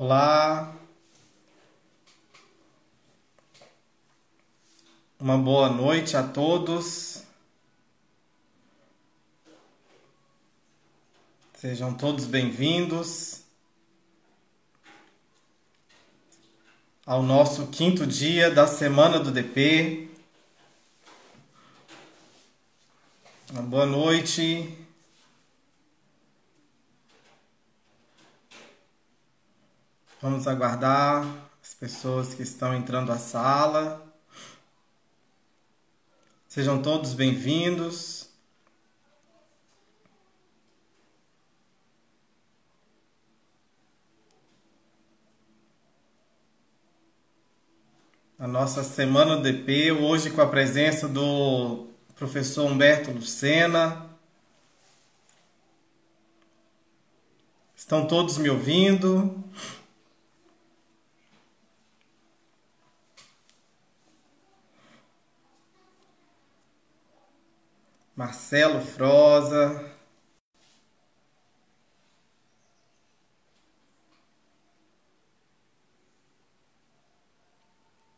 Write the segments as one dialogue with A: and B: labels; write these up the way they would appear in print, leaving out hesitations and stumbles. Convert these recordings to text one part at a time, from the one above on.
A: Olá, uma boa noite a todos. Sejam todos bem-vindos ao nosso quinto dia da Semana do DP. Uma boa noite. Vamos aguardar as pessoas que estão entrando à sala. Sejam todos bem-vindos. A nossa Semana do DP, hoje com a presença do professor Humberto Lucena. Estão todos me ouvindo? Marcelo Froza.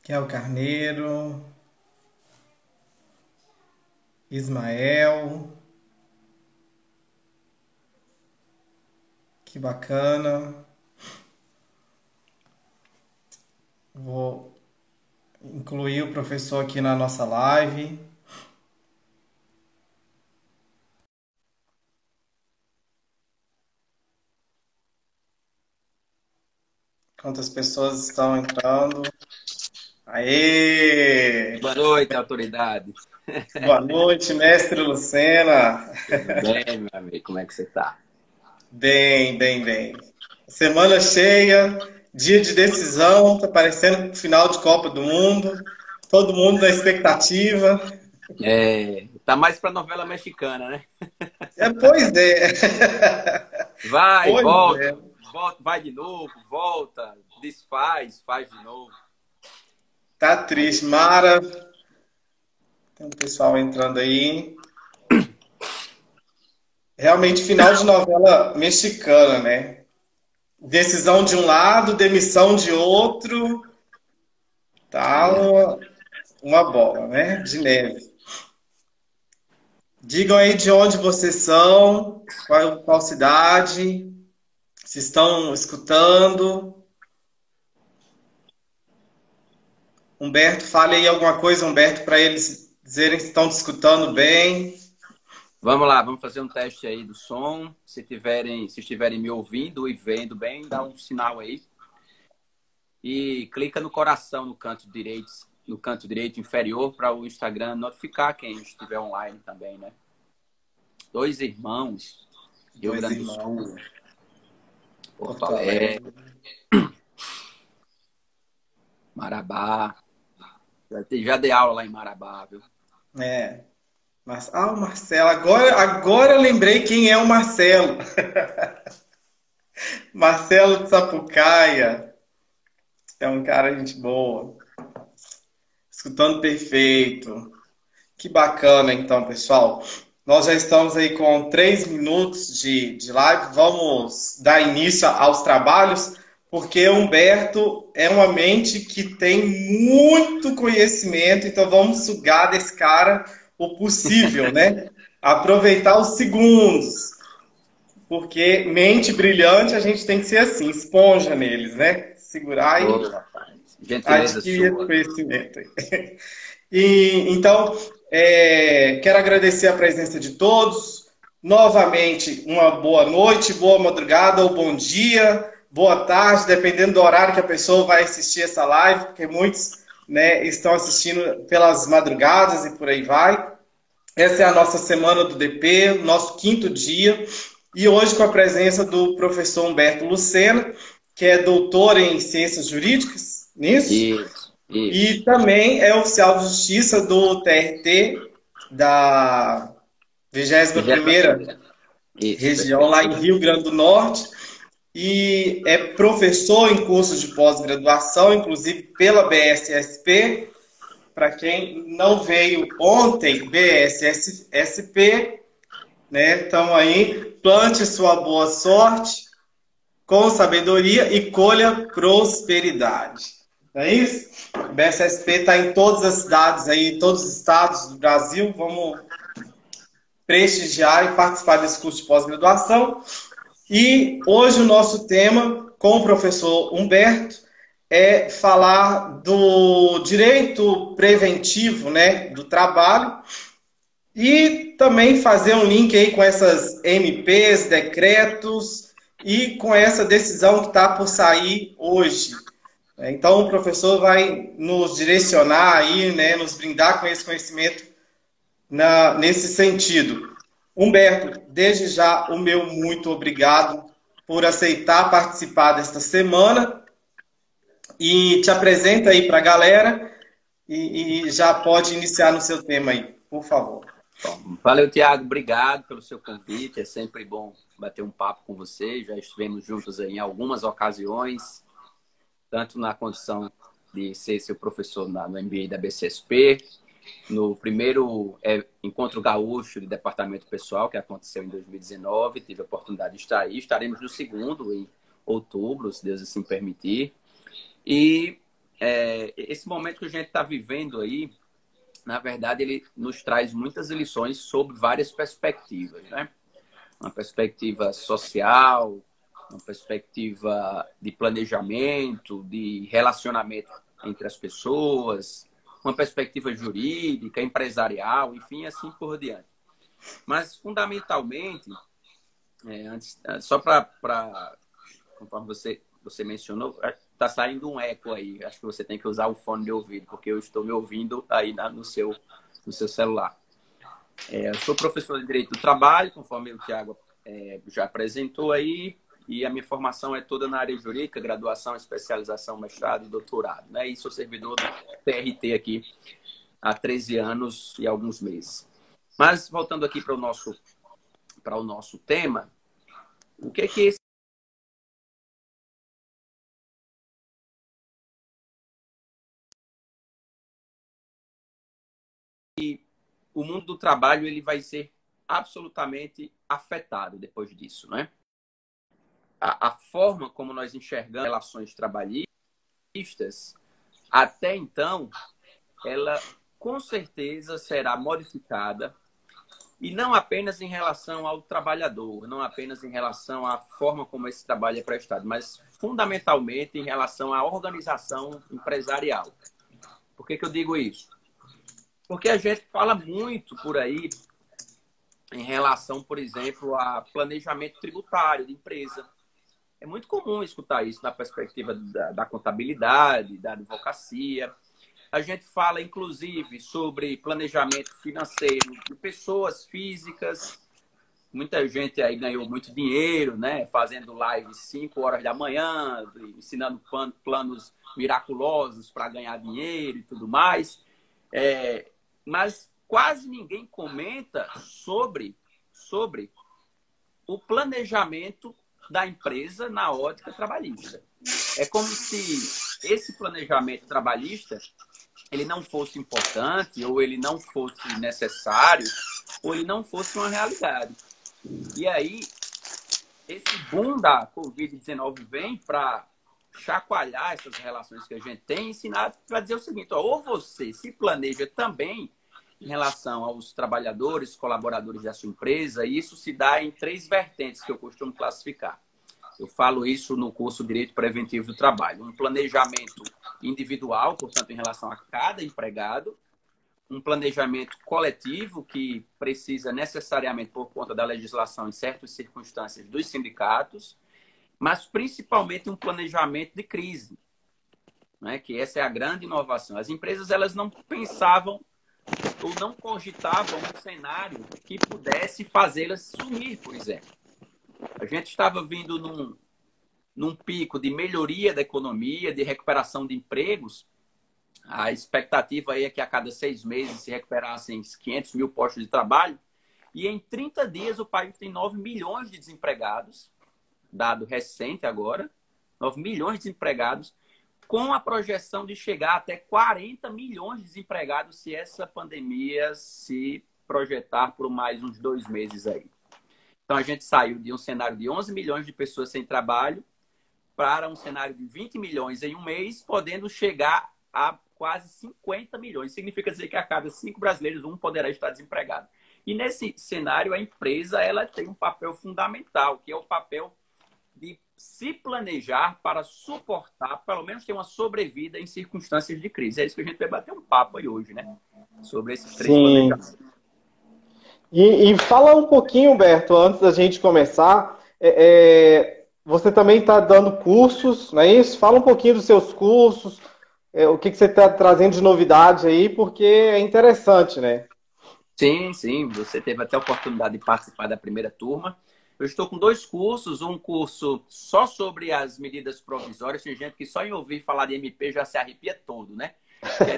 A: Kel Carneiro. Ismael. Que bacana. Vou incluir o professor aqui na nossa live. Quantas pessoas estão entrando? Aê!
B: Boa noite, autoridade.
A: Boa noite, mestre Lucena.
B: Tudo bem, meu amigo? Como é que você está?
A: Bem, bem, bem. Semana cheia, dia de decisão, tá parecendo final de Copa do Mundo. Todo mundo na expectativa.
B: Tá mais para novela mexicana, né?
A: Pois é.
B: Vai,
A: Pois
B: volta,
A: é.
B: volta, vai de novo, volta, desfaz, faz de novo.
A: Tá triste. Mara, tem um pessoal entrando aí. Realmente, final de novela mexicana, né? Decisão de um lado, demissão de outro. Tá uma bola, né? De neve. Digam aí de onde vocês são, qual cidade, se estão escutando. Humberto, fale aí alguma coisa, Humberto, para eles dizerem se estão te escutando bem.
B: Vamos lá, vamos fazer um teste aí do som. Se estiverem me ouvindo e vendo bem, dá um sinal aí. E clica no coração no canto direito inferior para o Instagram notificar quem estiver online também, né? Dois irmãos, Rio
A: Dois
B: Grande do
A: irmãos,
B: Sul, Porto
A: Porto Alegre.
B: Alegre, Marabá. Já dei aula lá em Marabá, viu?
A: É. Mas, o Marcelo. Agora eu lembrei quem é o Marcelo. Marcelo de Sapucaia. É um cara gente boa. Escutando perfeito. Que bacana, então, pessoal. Nós já estamos aí com 3 minutos de live. Vamos dar início aos trabalhos, porque o Humberto é uma mente que tem muito conhecimento, então vamos sugar desse cara o possível, né? Aproveitar os segundos, porque mente brilhante a gente tem que ser assim, esponja neles, né? Segurar
B: Ô,
A: e
B: rapaz, gentileza
A: adquirir
B: sua.
A: conhecimento. Então, quero agradecer a presença de todos. Novamente, uma boa noite, boa madrugada ou bom dia, boa tarde, dependendo do horário que a pessoa vai assistir essa live, porque muitos, né, estão assistindo pelas madrugadas e por aí vai. Essa é a nossa semana do DP, nosso quinto dia, e hoje com a presença do professor Humberto Lucena, que é doutor em Ciências Jurídicas, nisso?
B: Isso, isso.
A: E também é oficial de justiça do TRT, da 21ª
B: Isso,
A: região,
B: perfeito.
A: lá em Rio Grande do Norte. E é professor em cursos de pós-graduação, inclusive pela BSSP. Para quem não veio ontem, BSSP, né? Então aí, plante sua boa sorte. com sabedoria e colha prosperidade. Não é isso? O BSSP está em todas as cidades aí, em todos os estados do Brasil. Vamos prestigiar e participar desse curso de pós-graduação. E hoje o nosso tema com o professor Humberto é falar do direito preventivo, né, do trabalho e também fazer um link aí com essas MPs, decretos e com essa decisão que está por sair hoje. Então o professor vai nos direcionar aí, né, nos brindar com esse conhecimento nesse sentido. Humberto, desde já o meu muito obrigado por aceitar participar desta semana e te apresenta aí para a galera e já pode iniciar no seu tema aí, por favor.
B: Bom, valeu, Tiago. Obrigado pelo seu convite. É sempre bom bater um papo com você. Já estivemos juntos aí em algumas ocasiões, tanto na condição de ser seu professor no MBA da BCSP, no primeiro Encontro Gaúcho de Departamento Pessoal, que aconteceu em 2019. Tive a oportunidade de estar aí. Estaremos no segundo, em outubro, se Deus assim permitir. E esse momento que a gente está vivendo aí, na verdade, ele nos traz muitas lições sobre várias perspectivas, né? Uma perspectiva social, uma perspectiva de planejamento, de relacionamento entre as pessoas, uma perspectiva jurídica, empresarial, enfim, assim por diante. Mas, fundamentalmente, só para, conforme você mencionou, está saindo um eco aí. Acho que você tem que usar o fone de ouvido, porque eu estou me ouvindo aí no seu celular. Eu sou professor de Direito do Trabalho, conforme o Tiago já apresentou aí, e a minha formação é toda na área jurídica, graduação, especialização, mestrado e doutorado, né? E sou servidor do TRT aqui há 13 anos e alguns meses. Mas, voltando aqui para o nosso tema, o que é esse o mundo do trabalho ele vai ser absolutamente afetado depois disso, né? A forma como nós enxergamos relações trabalhistas, até então, ela com certeza será modificada, e não apenas em relação ao trabalhador, não apenas em relação à forma como esse trabalho é prestado, mas fundamentalmente em relação à organização empresarial. Por que eu digo isso? Porque a gente fala muito por aí em relação, por exemplo, a planejamento tributário de empresa. É muito comum escutar isso na perspectiva da contabilidade, da advocacia. A gente fala, inclusive, sobre planejamento financeiro de pessoas físicas. Muita gente aí ganhou muito dinheiro, né? Fazendo lives 5 horas da manhã, ensinando planos miraculosos para ganhar dinheiro e tudo mais. Mas quase ninguém comenta sobre o planejamento da empresa na ótica trabalhista. É como se esse planejamento trabalhista ele não fosse importante, ou ele não fosse necessário, ou ele não fosse uma realidade. E aí, esse boom da Covid-19 vem para chacoalhar essas relações que a gente tem e ensinar para dizer o seguinte, ou você se planeja também em relação aos trabalhadores, colaboradores da sua empresa, e isso se dá em 3 vertentes que eu costumo classificar. Eu falo isso no curso Direito Preventivo do Trabalho. Um planejamento individual, portanto, em relação a cada empregado. Um planejamento coletivo, que precisa necessariamente, por conta da legislação, em certas circunstâncias, dos sindicatos. Mas, principalmente, um planejamento de crise, né? Que essa é a grande inovação. As empresas elas não pensavam ou não cogitavam um cenário que pudesse fazê-las sumir, por exemplo. A gente estava vindo num pico de melhoria da economia, de recuperação de empregos. A expectativa aí é que a cada 6 meses se recuperassem 500 mil postos de trabalho. E em 30 dias o país tem 9 milhões de desempregados, dado recente agora, 9 milhões de desempregados, com a projeção de chegar até 40 milhões de desempregados se essa pandemia se projetar por mais uns 2 meses aí. Então, a gente saiu de um cenário de 11 milhões de pessoas sem trabalho para um cenário de 20 milhões em um mês, podendo chegar a quase 50 milhões. Significa dizer que a cada 5 brasileiros, um poderá estar desempregado. E nesse cenário, a empresa ela tem um papel fundamental, que é o papel de se planejar para suportar, pelo menos ter uma sobrevida em circunstâncias de crise. É isso que a gente vai bater um papo aí hoje, né? Sobre esses 3
C: Sim.
B: planejamentos.
C: E fala um pouquinho, Humberto, antes da gente começar, você também está dando cursos, não é isso? Fala um pouquinho dos seus cursos, o que você está trazendo de novidade aí, porque é interessante, né?
B: Sim, sim. Você teve até a oportunidade de participar da primeira turma. Eu estou com 2 cursos, um curso só sobre as medidas provisórias. Tem gente que só em ouvir falar de MP já se arrepia todo, né? Que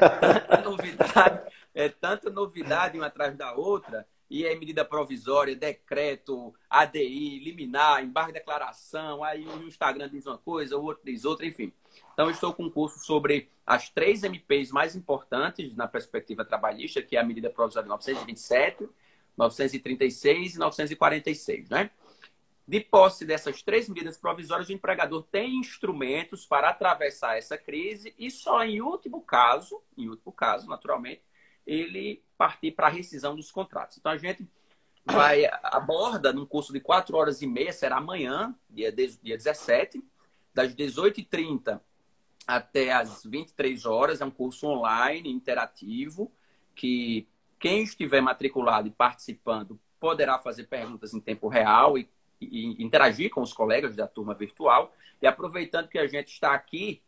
B: é tanta novidade uma atrás da outra, e é medida provisória, decreto, ADI, liminar, embargo de declaração, aí o Instagram diz uma coisa, o outro diz outra, enfim. Então, eu estou com um curso sobre as 3 MPs mais importantes na perspectiva trabalhista, que é a medida provisória 927, 936 e 946, né? De posse dessas 3 medidas provisórias, o empregador tem instrumentos para atravessar essa crise e só em último caso, naturalmente, ele partir para a rescisão dos contratos. Então, a gente aborda num curso de 4 horas e meia, será amanhã, dia 17, das 18h30 até as 23 horas. É um curso online, interativo, que quem estiver matriculado e participando poderá fazer perguntas em tempo real e interagir com os colegas da turma virtual. E aproveitando que a gente está aqui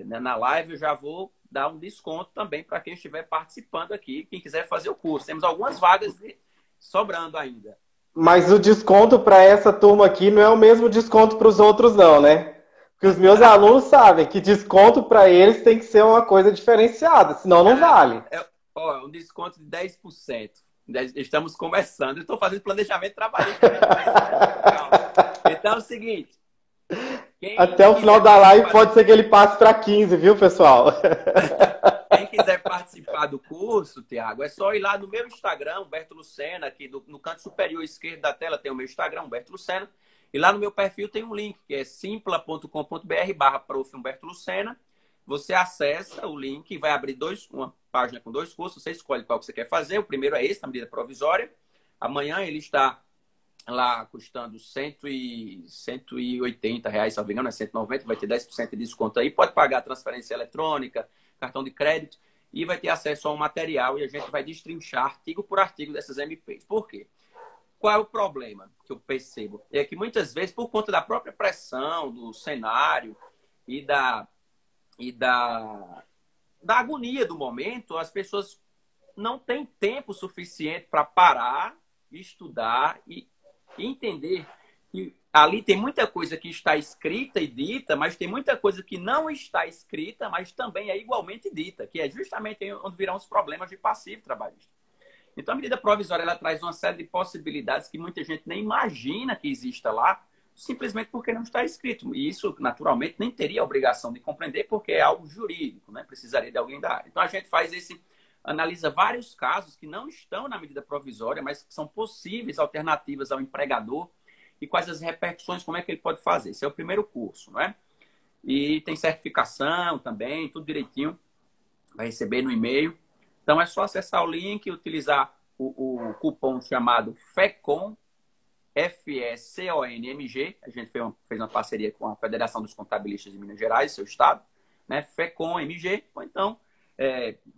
B: na live, eu já vou dar um desconto também para quem estiver participando aqui, quem quiser fazer o curso. Temos algumas vagas sobrando ainda.
C: Mas o desconto para essa turma aqui não é o mesmo desconto para os outros, não, né? Porque os meus alunos sabem que desconto para eles tem que ser uma coisa diferenciada, senão não vale.
B: Um desconto de 10%. Estamos começando. Estou fazendo planejamento trabalhista. Então é o seguinte.
C: Até o final da live pode ser que ele passe para 15, viu, pessoal?
B: Quem quiser participar do curso, Tiago, é só ir lá no meu Instagram, Humberto Lucena, aqui no canto superior esquerdo da tela tem o meu Instagram, Humberto Lucena. E lá no meu perfil tem um link, que é simpla.com.br/prof. Humberto Lucena. Você acessa o link e vai abrir uma página com 2 cursos. Você escolhe qual que você quer fazer. O primeiro é esse, a medida provisória. Amanhã ele está lá custando R$180, se não me engano, é 190, vai ter 10% de desconto aí. Pode pagar transferência eletrônica, cartão de crédito e vai ter acesso a um material e a gente vai destrinchar artigo por artigo dessas MPs. Por quê? Qual é o problema que eu percebo? É que muitas vezes, por conta da própria pressão, do cenário e da agonia do momento, as pessoas não têm tempo suficiente para parar, estudar e entender que ali tem muita coisa que está escrita e dita, mas tem muita coisa que não está escrita, mas também é igualmente dita, que é justamente onde virão os problemas de passivo trabalhista. Então, a medida provisória ela traz uma série de possibilidades que muita gente nem imagina que exista lá, simplesmente porque não está escrito. E isso, naturalmente, nem teria a obrigação de compreender, porque é algo jurídico, né? Precisaria de alguém da área. Então, a gente analisa vários casos que não estão na medida provisória, mas que são possíveis alternativas ao empregador e quais as repercussões, como é que ele pode fazer. Esse é o primeiro curso, não é? E tem certificação também, tudo direitinho. Vai receber no e-mail. Então, é só acessar o link e utilizar o cupom chamado FECONMG. FECONMG. A gente fez uma parceria com a Federação dos Contabilistas de Minas Gerais, seu estado, né? FECONMG. Ou então,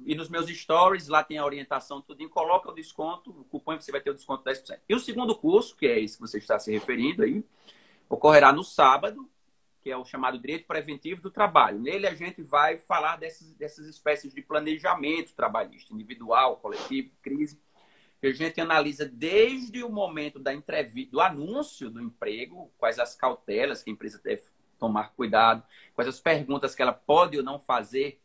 B: e nos meus stories, lá tem a orientação, tudinho, coloca o desconto, o cupom, você vai ter o desconto de 10%. E o segundo curso, que é esse que você está se referindo aí, ocorrerá no sábado, que é o chamado Direito Preventivo do Trabalho. Nele a gente vai falar dessas espécies de planejamento trabalhista, individual, coletivo, crise, que a gente analisa desde o momento da entrevista, do anúncio do emprego, quais as cautelas que a empresa deve tomar cuidado, quais as perguntas que ela pode ou não fazer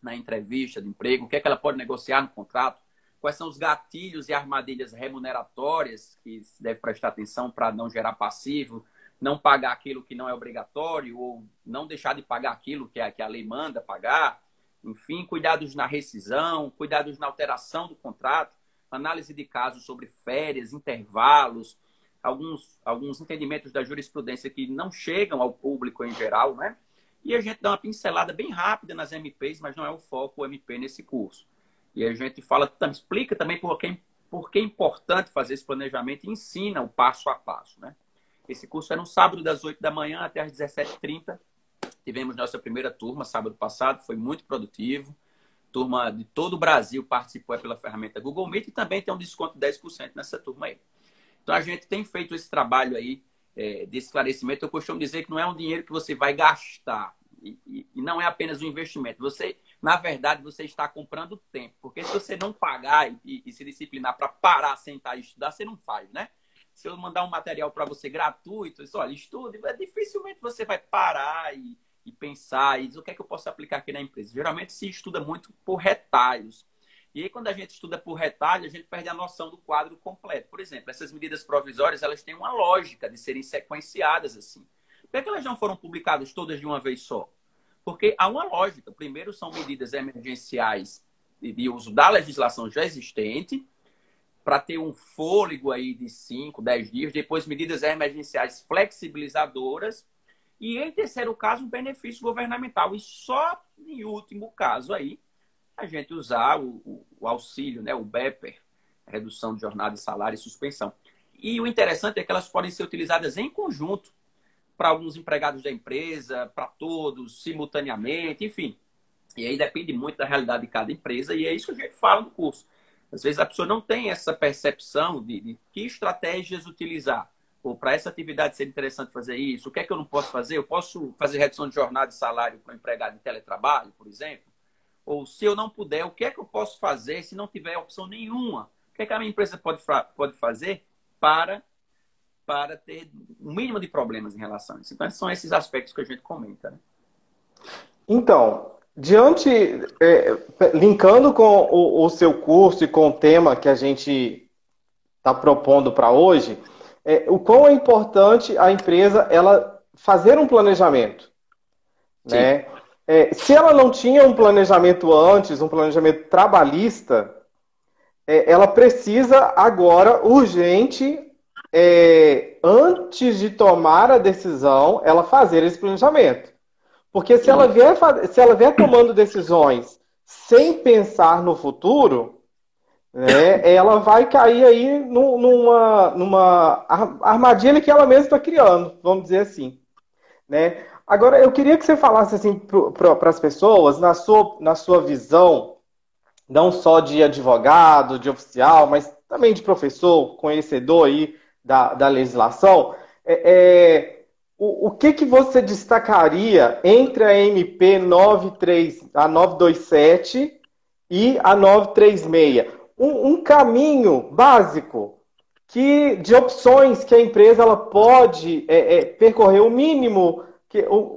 B: na entrevista de emprego, o que é que ela pode negociar no contrato, quais são os gatilhos e armadilhas remuneratórias que se deve prestar atenção para não gerar passivo, não pagar aquilo que não é obrigatório ou não deixar de pagar aquilo que a lei manda pagar. Enfim, cuidados na rescisão, cuidados na alteração do contrato, análise de casos sobre férias, intervalos, alguns entendimentos da jurisprudência que não chegam ao público em geral, né? E a gente dá uma pincelada bem rápida nas MPs, mas não é o foco o MP nesse curso. E a gente explica também por que é importante fazer esse planejamento e ensina o passo a passo, né? Esse curso é no sábado das 8 da manhã até às 17h30. Tivemos nossa primeira turma sábado passado, foi muito produtivo. Turma de todo o Brasil participou pela ferramenta Google Meet e também tem um desconto de 10% nessa turma aí. Então a gente tem feito esse trabalho aí de esclarecimento. Eu costumo dizer que não é um dinheiro que você vai gastar e não é apenas um investimento. Você, na verdade, você está comprando tempo, porque se você não pagar e se disciplinar para parar, sentar e estudar, você não faz, né? Se eu mandar um material para você gratuito, isso, olha, estude, dificilmente você vai parar e pensar e dizer o que é que eu posso aplicar aqui na empresa. Geralmente se estuda muito por retalhos. E aí, quando a gente estuda por retalho, a gente perde a noção do quadro completo. Por exemplo, essas medidas provisórias, elas têm uma lógica de serem sequenciadas assim. Por que elas não foram publicadas todas de uma vez só? Porque há uma lógica. Primeiro, são medidas emergenciais de uso da legislação já existente, para ter um fôlego aí de 5, 10 dias. Depois, medidas emergenciais flexibilizadoras. E, em terceiro caso, um benefício governamental. E só em último caso aí, a gente usar o auxílio, né, o BEPER, redução de jornada, salário e suspensão. E o interessante é que elas podem ser utilizadas em conjunto para alguns empregados da empresa, para todos, simultaneamente, enfim. E aí depende muito da realidade de cada empresa e é isso que a gente fala no curso. Às vezes a pessoa não tem essa percepção de que estratégias utilizar. Ou para essa atividade ser interessante fazer isso, o que é que eu não posso fazer? Eu posso fazer redução de jornada e salário para um empregado em teletrabalho, por exemplo? Ou se eu não puder, o que é que eu posso fazer se não tiver opção nenhuma? O que é que a minha empresa pode fazer para ter um mínimo de problemas em relação a isso? Então, são esses aspectos que a gente comenta, né?
C: Então, linkando com o seu curso e com o tema que a gente está propondo para hoje, o quão é importante a empresa ela fazer um planejamento, né? Se ela não tinha um planejamento antes, um planejamento trabalhista, ela precisa agora, urgente, antes de tomar a decisão, ela fazer esse planejamento. Porque se ela vier tomando decisões sem pensar no futuro, né, ela vai cair aí numa armadilha que ela mesma está criando, vamos dizer assim, né? Agora, eu queria que você falasse assim para as pessoas, na sua visão, não só de advogado, de oficial, mas também de professor, conhecedor aí da legislação, o que você destacaria entre a MP 927 e a 936? Um caminho básico de opções que a empresa ela pode percorrer o mínimo,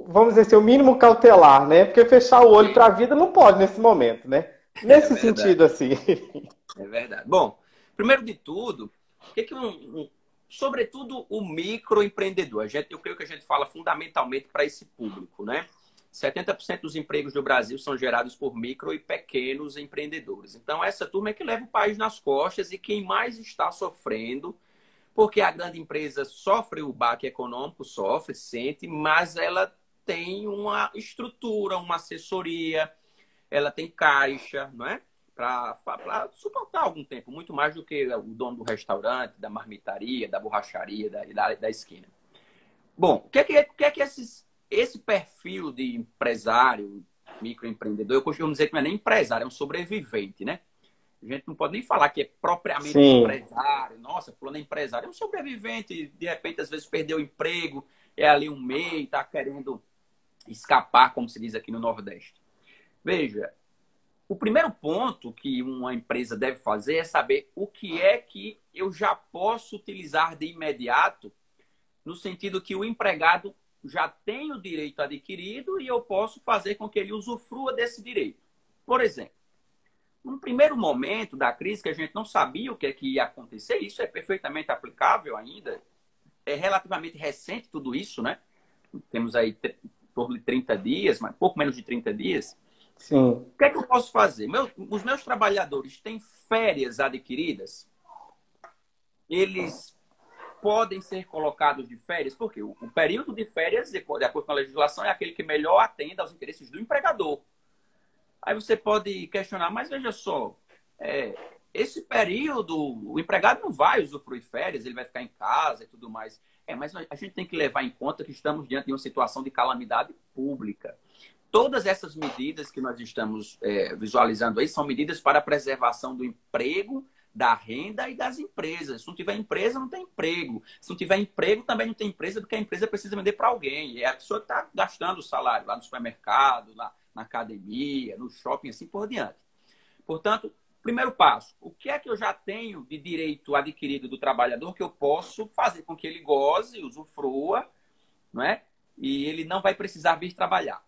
C: vamos dizer assim, o mínimo cautelar, né? Porque fechar o olho para a vida não pode nesse momento, né? Nesse sentido, assim.
B: É verdade. Bom, primeiro de tudo, sobretudo o microempreendedor. Eu creio que a gente fala fundamentalmente para esse público, né? 70% dos empregos do Brasil são gerados por micro e pequenos empreendedores. Então, essa turma é que leva o país nas costas e quem mais está sofrendo, porque a grande empresa sofre o baque econômico, sente, mas ela tem uma estrutura, uma assessoria, ela tem caixa, não é? Para suportar algum tempo, muito mais do que o dono do restaurante, da marmitaria, da borracharia, da esquina. Bom, o que é que esse perfil de empresário, microempreendedor, eu costumo dizer que não é nem empresário, é um sobrevivente, né? A gente não pode nem falar que é propriamente empresário. Nossa, fulano é empresário. É um sobrevivente, de repente, às vezes perdeu o emprego, é ali um MEI, está querendo escapar, como se diz aqui no Nordeste. Veja, o primeiro ponto que uma empresa deve fazer é saber o que é que eu já posso utilizar de imediato, no sentido que o empregado já tem o direito adquirido e eu posso fazer com que ele usufrua desse direito. Por exemplo, no primeiro momento da crise, que a gente não sabia o que é que ia acontecer, isso é perfeitamente aplicável ainda, é relativamente recente tudo isso, né? Temos aí torno de 30 dias, mas pouco menos de 30 dias.
C: Sim.
B: O que é que eu posso fazer? Os meus trabalhadores têm férias adquiridas? Eles podem ser colocados de férias, porque o período de férias, de acordo com a legislação, é aquele que melhor atende aos interesses do empregador. Aí você pode questionar, mas veja só, esse período, o empregado não vai usufruir férias, ele vai ficar em casa e tudo mais. Mas a gente tem que levar em conta que estamos diante de uma situação de calamidade pública. Todas essas medidas que nós estamos visualizando aí são medidas para a preservação do emprego, da renda e das empresas. Se não tiver empresa, não tem emprego. Se não tiver emprego, também não tem empresa, porque a empresa precisa vender para alguém. E é a pessoa que está gastando o salário lá no supermercado, lá na academia, no shopping, assim por diante. Portanto, primeiro passo, o que é que eu já tenho de direito adquirido do trabalhador que eu posso fazer com que ele goze, usufrua, não é? E ele não vai precisar vir trabalhar.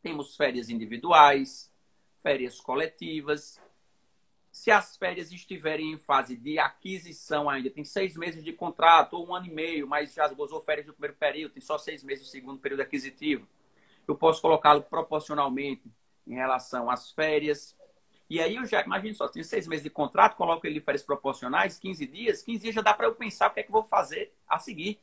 B: Temos férias individuais, férias coletivas. Se as férias estiverem em fase de aquisição ainda, tem 6 meses de contrato ou 1 ano e meio, mas já gozou férias do primeiro período, tem só 6 meses do segundo período aquisitivo. Eu posso colocá-lo proporcionalmente em relação às férias. E aí eu já, imagine só, tem 6 meses de contrato, coloco ele de férias proporcionais, 15 dias já dá para eu pensar o que é que eu vou fazer a seguir.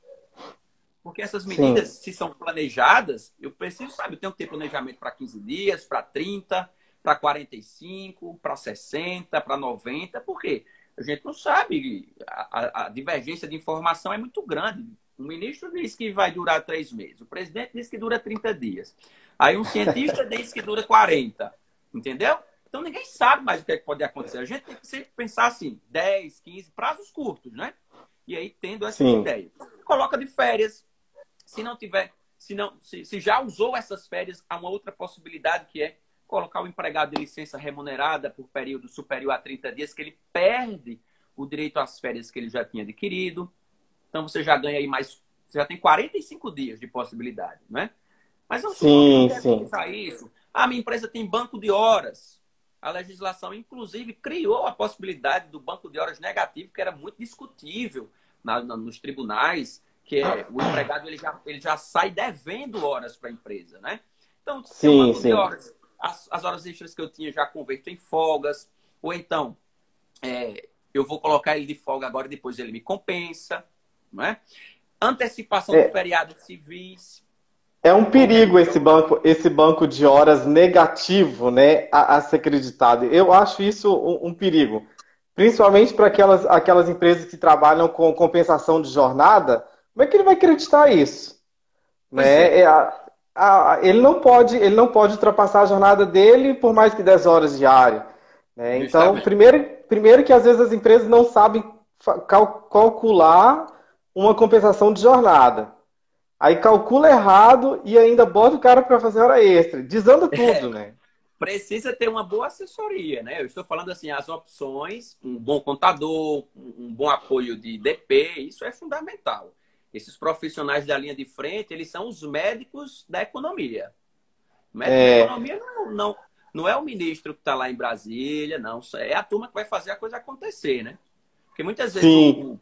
B: Porque essas medidas, se são planejadas, eu preciso, sabe, eu tenho que ter planejamento para 15 dias, para 30, para 45, para 60, para 90. Por quê? A gente não sabe, a divergência de informação é muito grande. O ministro diz que vai durar 3 meses, o presidente diz que dura 30 dias. Aí um cientista diz que dura 40, entendeu? Então ninguém sabe mais o que, é que pode acontecer. A gente tem que sempre pensar assim, 10, 15, prazos curtos, né? E aí tendo essa ideia. Coloca de férias. Se não tiver, se já usou essas férias, há uma outra possibilidade que é colocar o empregado de licença remunerada por período superior a 30 dias, que ele perde o direito às férias que ele já tinha adquirido. Então você já ganha aí mais, você já tem 45 dias de possibilidade, né? Mas não quer pensar isso. A minha empresa tem banco de horas. A legislação, inclusive, criou a possibilidade do banco de horas negativo, que era muito discutível nos tribunais, que o empregado ele já sai devendo horas para a empresa, né? Então, tem um banco de horas. As horas extras que eu tinha já converto em folgas. Ou então, eu vou colocar ele de folga agora e depois ele me compensa, não é? Antecipação de feriados civis.
C: É um perigo esse banco de horas negativo, né, a ser acreditado. Eu acho isso um perigo. Principalmente para aquelas empresas que trabalham com compensação de jornada. Como é que ele vai acreditar isso? Né? Ele não pode ultrapassar a jornada dele por mais que 10 horas diárias. Né? Então, primeiro que às vezes as empresas não sabem calcular uma compensação de jornada. Aí calcula errado e ainda bota o cara para fazer hora extra. Desanda tudo, né?
B: Precisa ter uma boa assessoria, né? Eu estou falando assim, as opções, um bom contador, um bom apoio de DP, isso é fundamental. Esses profissionais da linha de frente, eles são os médicos da economia. O médico da economia não é o ministro que está lá em Brasília, não. É a turma que vai fazer a coisa acontecer, né? Porque muitas vezes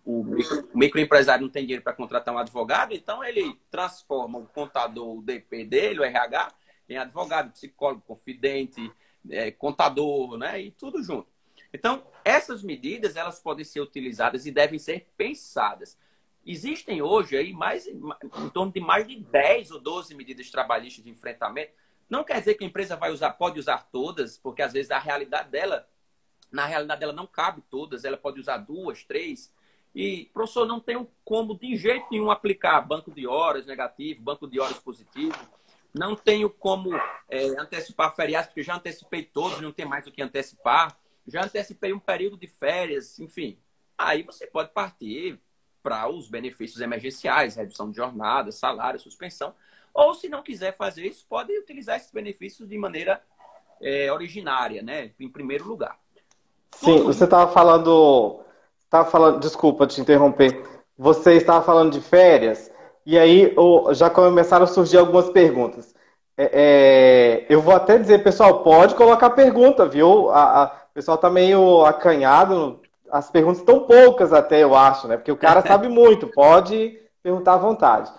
B: o microempresário não tem dinheiro para contratar um advogado, então ele transforma o contador, o DP dele, o RH, em advogado, psicólogo, confidente, contador, né? E tudo junto. Então, essas medidas, elas podem ser utilizadas e devem ser pensadas. Existem hoje aí em torno de mais de 10 ou 12 medidas trabalhistas de enfrentamento. Não quer dizer que a empresa pode usar todas, porque às vezes na realidade dela não cabe todas, ela pode usar 2, 3. E, professor, não tem como de jeito nenhum aplicar banco de horas negativo, banco de horas positivo. Não tenho como antecipar feriados, porque já antecipei todos, não tem mais o que antecipar. Já antecipei um período de férias, enfim. Aí você pode partir para os benefícios emergenciais, redução de jornada, salário, suspensão. Ou, se não quiser fazer isso, pode utilizar esses benefícios de maneira originária, né? Em primeiro lugar.
C: Sim, você estava falando... Desculpa te interromper. Você estava falando de férias, e aí já começaram a surgir algumas perguntas. Eu vou até dizer, pessoal, pode colocar pergunta, viu? O pessoal está meio acanhado. As perguntas estão poucas até, eu acho, né? Porque o cara sabe muito, pode perguntar à vontade.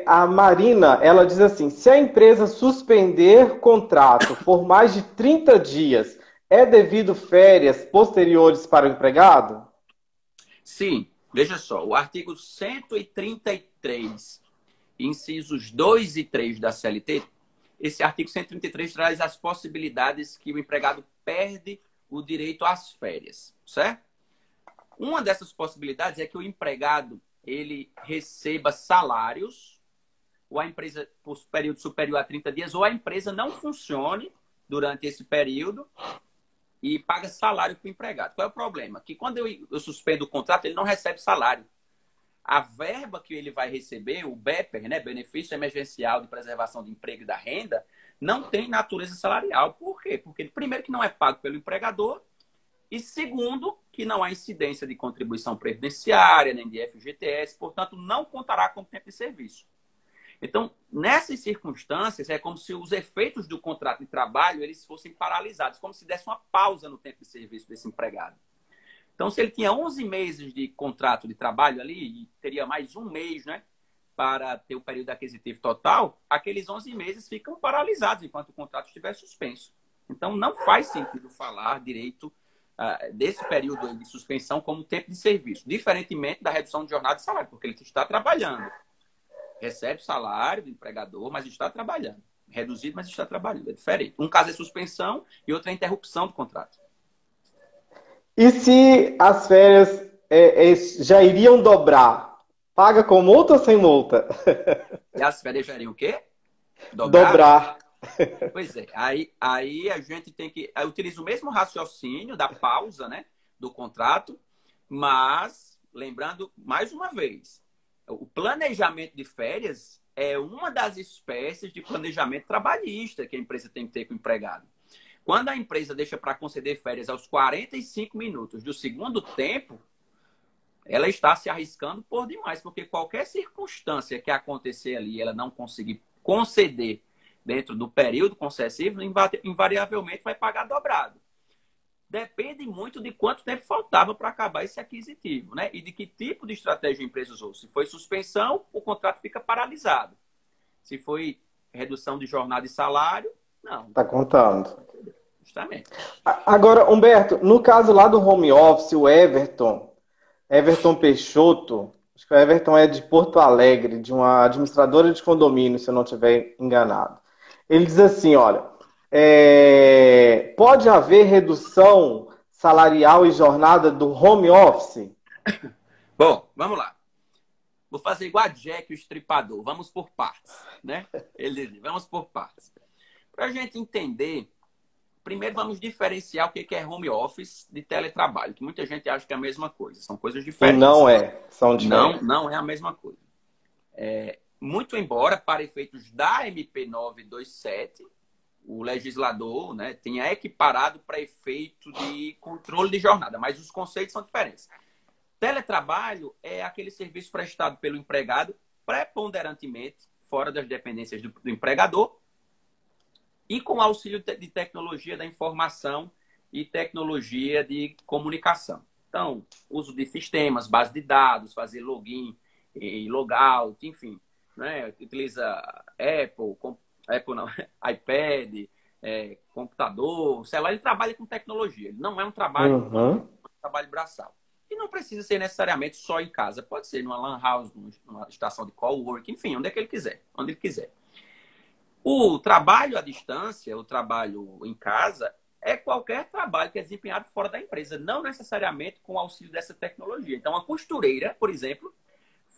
C: A Marina, ela diz assim, se a empresa suspender contrato por mais de 30 dias, é devido férias posteriores para o empregado?
B: Sim. Veja só, o artigo 133, incisos 2 e 3 da CLT, esse artigo 133 traz as possibilidades que o empregado perde o direito às férias, certo? Uma dessas possibilidades é que o empregado ele receba salários, ou a empresa por período superior a 30 dias, ou a empresa não funcione durante esse período e paga salário para o empregado. Qual é o problema? Que quando eu suspendo o contrato, ele não recebe salário. A verba que ele vai receber, o BEPER, né, Benefício Emergencial de Preservação do Emprego e da Renda, não tem natureza salarial. Por quê? Porque, primeiro, que não é pago pelo empregador, e segundo, que não há incidência de contribuição previdenciária, nem de FGTS, portanto, não contará com tempo de serviço. Então, nessas circunstâncias, é como se os efeitos do contrato de trabalho eles fossem paralisados, como se desse uma pausa no tempo de serviço desse empregado. Então, se ele tinha 11 meses de contrato de trabalho ali, e teria mais um mês, né, para ter o período aquisitivo total, aqueles 11 meses ficam paralisados enquanto o contrato estiver suspenso. Então, não faz sentido falar direito desse período de suspensão como tempo de serviço, diferentemente da redução de jornada de salário, porque ele está trabalhando. Recebe salário do empregador, mas está trabalhando. Reduzido, mas está trabalhando. É diferente. Um caso é suspensão e outro é interrupção do contrato.
C: E se as férias já iriam dobrar? Paga com multa ou sem multa?
B: E as férias já iriam o quê?
C: Dobrar.
B: Pois é. Aí a gente tem que... Utiliza o mesmo raciocínio da pausa, né, do contrato, mas, lembrando, mais uma vez, o planejamento de férias é uma das espécies de planejamento trabalhista que a empresa tem que ter com o empregado. Quando a empresa deixa para conceder férias aos 45 minutos do segundo tempo, ela está se arriscando por demais, porque qualquer circunstância que acontecer ali, ela não conseguir conceder dentro do período concessivo, invariavelmente vai pagar dobrado. Depende muito de quanto tempo faltava para acabar esse aquisitivo, né? E de que tipo de estratégia a empresa usou. Se foi suspensão, o contrato fica paralisado. Se foi redução de jornada e salário, não.
C: Está contando.
B: Justamente.
C: Agora, Humberto, no caso lá do home office, o Everton Peixoto, acho que o Everton é de Porto Alegre, de uma administradora de condomínio, se eu não estiver enganado. Ele diz assim, olha, pode haver redução salarial e jornada do home office?
B: Bom, vamos lá. Vou fazer igual a Jack, o estripador. Vamos por partes, né? Ele diz, vamos por partes. Para a gente entender, primeiro vamos diferenciar o que é home office de teletrabalho, que muita gente acha que é a mesma coisa. São coisas diferentes.
C: Não é. São diferentes.
B: Não é a mesma coisa. Muito embora, para efeitos da MP 927, o legislador, né, tenha equiparado para efeito de controle de jornada, mas os conceitos são diferentes. Teletrabalho é aquele serviço prestado pelo empregado preponderantemente fora das dependências do empregador e com auxílio de tecnologia da informação e tecnologia de comunicação. Então, uso de sistemas, base de dados, fazer login e logout, enfim, né? Utiliza Apple não, iPad, computador, celular. Ele trabalha com tecnologia. Ele não é um trabalho, um trabalho braçal. E não precisa ser necessariamente só em casa. Pode ser numa lan house, numa estação de coworking, enfim, onde é que ele quiser. Onde ele quiser. O trabalho à distância, o trabalho em casa, é qualquer trabalho que é desempenhado fora da empresa, não necessariamente com o auxílio dessa tecnologia. Então, a costureira, por exemplo,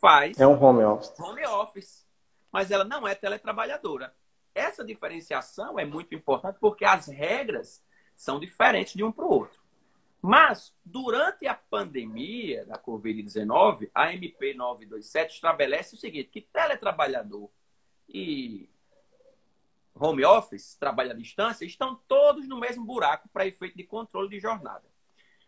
B: faz
C: um home
B: office, mas ela não é teletrabalhadora. Essa diferenciação é muito importante porque as regras são diferentes de um para o outro. Mas, durante a pandemia da Covid-19, a MP 927 estabelece o seguinte, que teletrabalhador e home office, trabalho à distância, estão todos no mesmo buraco para efeito de controle de jornada.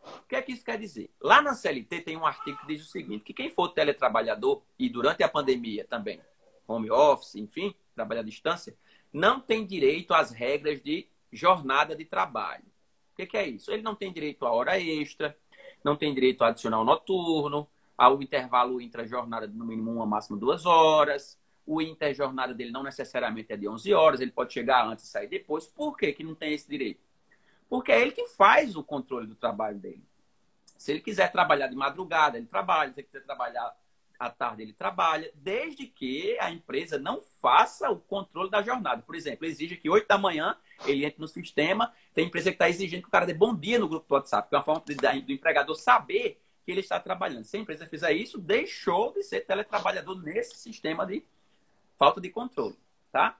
B: O que é que isso quer dizer? Lá na CLT tem um artigo que diz o seguinte, que quem for teletrabalhador e durante a pandemia também, home office, enfim, trabalho à distância, não tem direito às regras de jornada de trabalho. O que é isso? Ele não tem direito à hora extra, não tem direito ao adicional noturno, ao intervalo intra-jornada de no mínimo 1, máximo 2 horas. O interjornada dele não necessariamente é de 11 horas, ele pode chegar antes e sair depois. Por que não tem esse direito? Porque é ele que faz o controle do trabalho dele. Se ele quiser trabalhar de madrugada, ele trabalha. Se ele quiser trabalhar à tarde, ele trabalha, desde que a empresa não faça o controle da jornada. Por exemplo, exige que 8 da manhã ele entre no sistema. Tem empresa que está exigindo que o cara dê bom dia no grupo do WhatsApp, que é uma forma do empregador saber que ele está trabalhando. Se a empresa fizer isso, deixou de ser teletrabalhador nesse sistema de falta de controle, tá?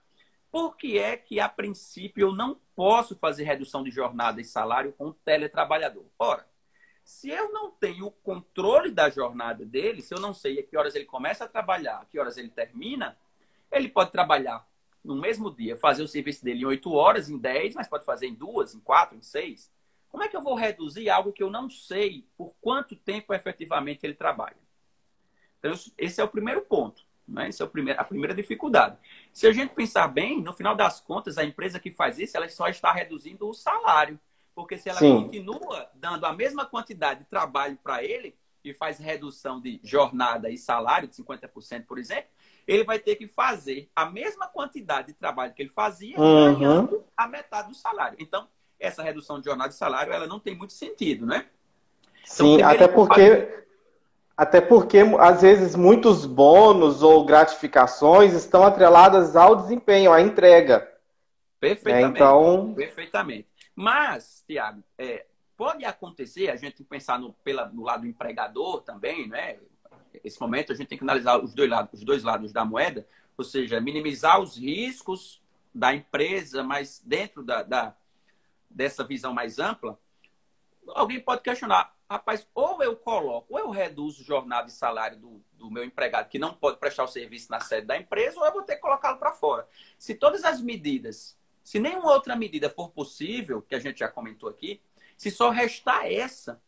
B: Por que é que, a princípio, eu não posso fazer redução de jornada e salário com o teletrabalhador? Ora, se eu não tenho o controle da jornada dele, se eu não sei a que horas ele começa a trabalhar, a que horas ele termina, ele pode trabalhar no mesmo dia, fazer o serviço dele em 8 horas, em 10, mas pode fazer em 2, em 4, em 6. Como é que eu vou reduzir algo que eu não sei por quanto tempo efetivamente ele trabalha? Então, esse é o primeiro ponto, né? Esse é a primeira dificuldade. Se a gente pensar bem, no final das contas, a empresa que faz isso, ela só está reduzindo o salário. Porque se ela continua dando a mesma quantidade de trabalho para ele e faz redução de jornada e salário de 50%, por exemplo, ele vai ter que fazer a mesma quantidade de trabalho que ele fazia, ganhando a metade do salário. Então, essa redução de jornada e salário, ela não tem muito sentido, né?
C: Sim, então, até porque, às vezes, muitos bônus ou gratificações estão atreladas ao desempenho, à entrega.
B: Perfeitamente.
C: Então...
B: Perfeitamente. Mas, Tiago, pode acontecer, a gente pensar no lado do empregador também, né? Nesse momento, a gente tem que analisar os dois lados da moeda, ou seja, minimizar os riscos da empresa, mas dentro dessa visão mais ampla, alguém pode questionar, rapaz, ou eu coloco, ou eu reduzo jornada e salário do meu empregado, que não pode prestar o serviço na sede da empresa, ou eu vou ter que colocá-lo para fora. Se todas as medidas, se nenhuma outra medida for possível, que a gente já comentou aqui, se só restar essa,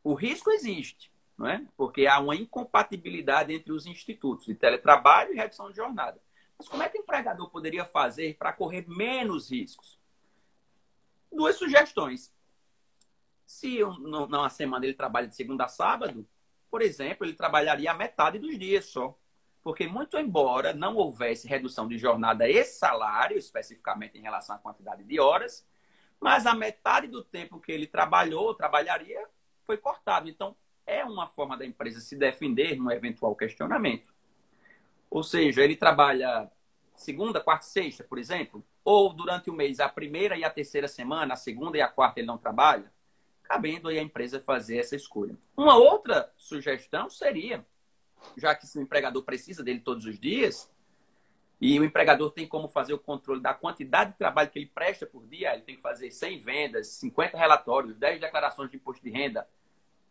B: o risco existe, não é? Porque há uma incompatibilidade entre os institutos de teletrabalho e redução de jornada. Mas como é que o empregador poderia fazer para correr menos riscos? 2 sugestões. Se numa semana ele trabalha de segunda a sábado, por exemplo, ele trabalharia a metade dos dias só. Porque, muito embora não houvesse redução de jornada e salário, especificamente em relação à quantidade de horas, mas a metade do tempo que ele trabalharia, foi cortado. Então, é uma forma da empresa se defender num eventual questionamento. Ou seja, ele trabalha segunda, quarta e sexta, por exemplo, ou durante o mês, a primeira e a terceira semana, a segunda e a quarta ele não trabalha, cabendo aí a empresa fazer essa escolha. Uma outra sugestão seria, já que o empregador precisa dele todos os dias, e o empregador tem como fazer o controle da quantidade de trabalho que ele presta por dia, ele tem que fazer 100 vendas, 50 relatórios, 10 declarações de imposto de renda,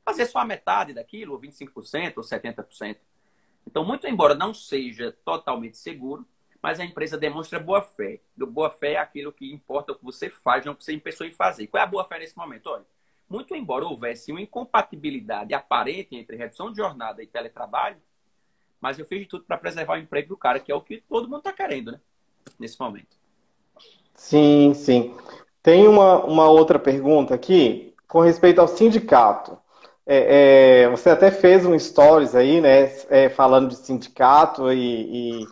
B: fazer só a metade daquilo, ou 25%, ou 70%. Então, muito embora não seja totalmente seguro, mas a empresa demonstra boa fé. Boa fé é aquilo que importa o que você faz, não o que você pensou em fazer. Qual é a boa fé nesse momento? Olha, muito embora houvesse uma incompatibilidade aparente entre redução de jornada e teletrabalho, mas eu fiz de tudo para preservar o emprego do cara, que é o que todo mundo está querendo, né? Nesse momento.
C: Sim, sim. Tem uma outra pergunta aqui com respeito ao sindicato. Você até fez um stories aí, né? Falando de sindicato e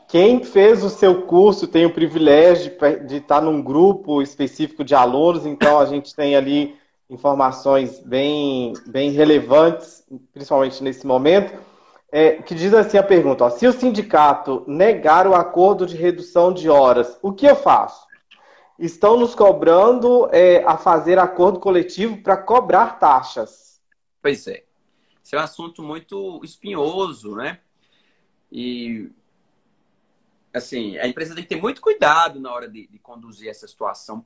C: quem fez o seu curso tem o privilégio de estar num grupo específico de alunos, então a gente tem ali informações bem relevantes, principalmente nesse momento, que diz assim a pergunta, ó, se o sindicato negar o acordo de redução de horas, o que eu faço? Estão nos cobrando a fazer acordo coletivo para cobrar taxas.
B: Pois é. Esse é um assunto muito espinhoso, né? E, assim, a empresa tem que ter muito cuidado na hora de conduzir essa situação.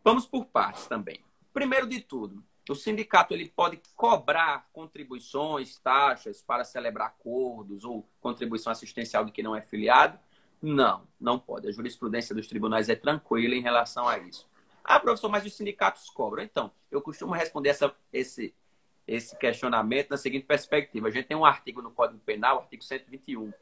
B: Vamos por partes também. Primeiro de tudo, o sindicato ele pode cobrar contribuições, taxas para celebrar acordos ou contribuição assistencial de quem não é filiado? Não, não pode. A jurisprudência dos tribunais é tranquila em relação a isso. Ah, professor, mas os sindicatos cobram. Então, eu costumo responder esse questionamento na seguinte perspectiva. A gente tem um artigo no Código Penal, artigo 121,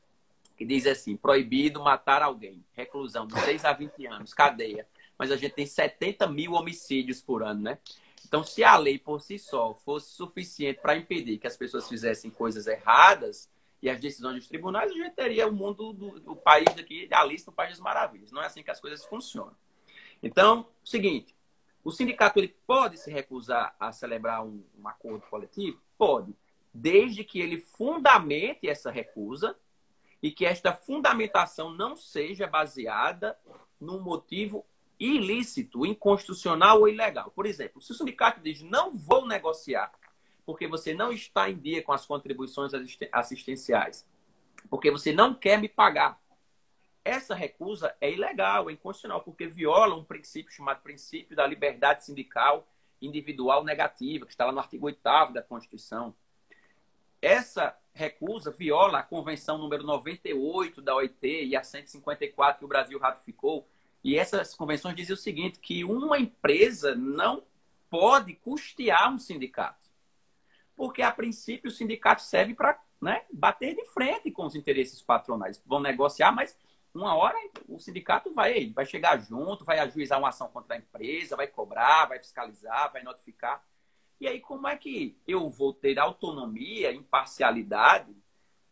B: que diz assim, proibido matar alguém, reclusão de 6 a 20 anos, cadeia. Mas a gente tem 70 mil homicídios por ano, né? Então, se a lei por si só fosse suficiente para impedir que as pessoas fizessem coisas erradas e as decisões dos tribunais, a gente teria o mundo do país daqui, a Alice no País das Maravilhas. Não é assim que as coisas funcionam. Então, seguinte, O sindicato ele pode se recusar a celebrar um acordo coletivo? Pode, desde que ele fundamente essa recusa e que esta fundamentação não seja baseada num motivo ilícito, inconstitucional ou ilegal. Por exemplo, se o sindicato diz não vou negociar porque você não está em dia com as contribuições assistenciais, porque você não quer me pagar, essa recusa é ilegal, é inconstitucional, porque viola um princípio chamado princípio da liberdade sindical individual negativa, que está lá no artigo 8º da Constituição. Essa recusa viola a Convenção número 98 da OIT e a 154 que o Brasil ratificou. E essas convenções dizem o seguinte, que uma empresa não pode custear um sindicato. Porque, a princípio, o sindicato serve para, né, bater de frente com os interesses patronais. Vão negociar, mas uma hora o sindicato vai chegar junto, vai ajuizar uma ação contra a empresa, vai cobrar, vai fiscalizar, vai notificar. E aí, como é que eu vou ter autonomia, imparcialidade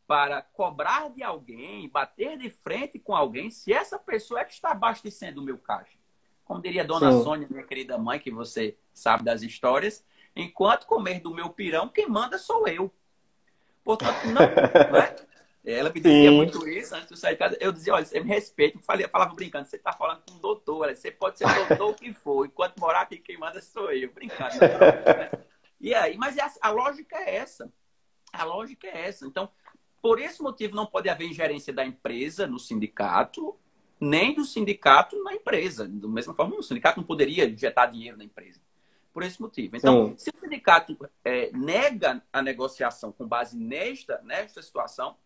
B: para cobrar de alguém, bater de frente com alguém, se essa pessoa é que está abastecendo o meu caixa? Como diria a dona
C: Sim.
B: Sônia, minha querida mãe, que você sabe das histórias, enquanto comer do meu pirão, quem manda sou eu. Portanto, não é? Ela me dizia
C: Sim.
B: muito isso antes de eu sair de casa. Eu dizia, olha, você me respeita. Eu falava brincando, você está falando com um doutor. Olha, você pode ser doutor o que for. Enquanto morar aqui, quem manda sou eu. Brincando. Né? E aí, mas a lógica é essa. A lógica é essa. Então, por esse motivo, não pode haver ingerência da empresa no sindicato, nem do sindicato na empresa. Da mesma forma, o sindicato não poderia injetar dinheiro na empresa. Por esse motivo. Então, se o sindicato nega a negociação com base nesta situação,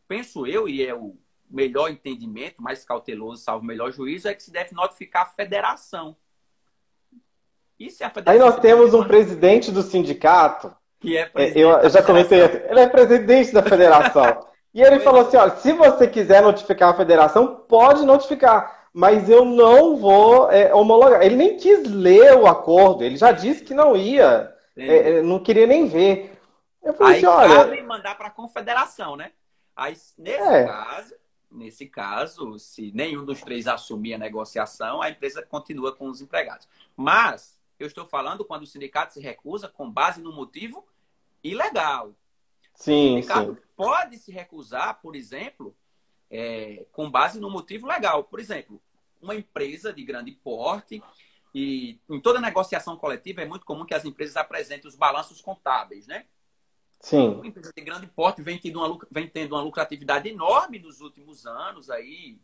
B: penso eu, e é o melhor entendimento, mais cauteloso, salvo o melhor juízo, é que se deve notificar a federação. E se a federação...
C: Aí nós temos um presidente do sindicato,
B: que é presidente
C: eu já comentei, ele é presidente da federação. E ele falou assim, olha, se você quiser notificar a federação, pode notificar, mas eu não vou homologar. Ele nem quis ler o acordo, ele já disse que não ia, não queria nem ver. Eu falei
B: assim,
C: olha...
B: cabe mandar para a confederação, né? Aí, nesse caso, se nenhum dos três assumir a negociação, a empresa continua com os empregados. Mas eu estou falando quando o sindicato se recusa com base no motivo ilegal.
C: Sim,
B: o sindicato pode se recusar, por exemplo, com base no motivo legal. Por exemplo, uma empresa de grande porte, e em toda negociação coletiva é muito comum que as empresas apresentem os balanços contábeis, né?
C: Sim.
B: Uma empresa de grande porte vem tendo uma lucratividade enorme nos últimos anos, aí,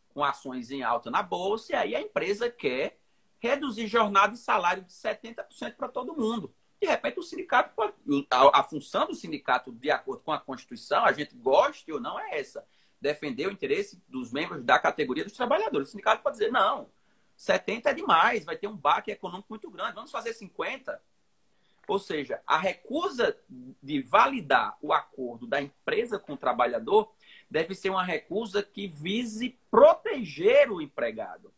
B: com ações em alta na bolsa, e aí a empresa quer reduzir jornada e salário de 70% para todo mundo. De repente, o sindicato pode... A função do sindicato, de acordo com a Constituição, a gente goste ou não, é essa. Defender o interesse dos membros da categoria dos trabalhadores. O sindicato pode dizer, não, 70 é demais, vai ter um baque econômico muito grande, vamos fazer 50. Ou seja, a recusa de validar o acordo da empresa com o trabalhador deve ser uma recusa que vise proteger o empregado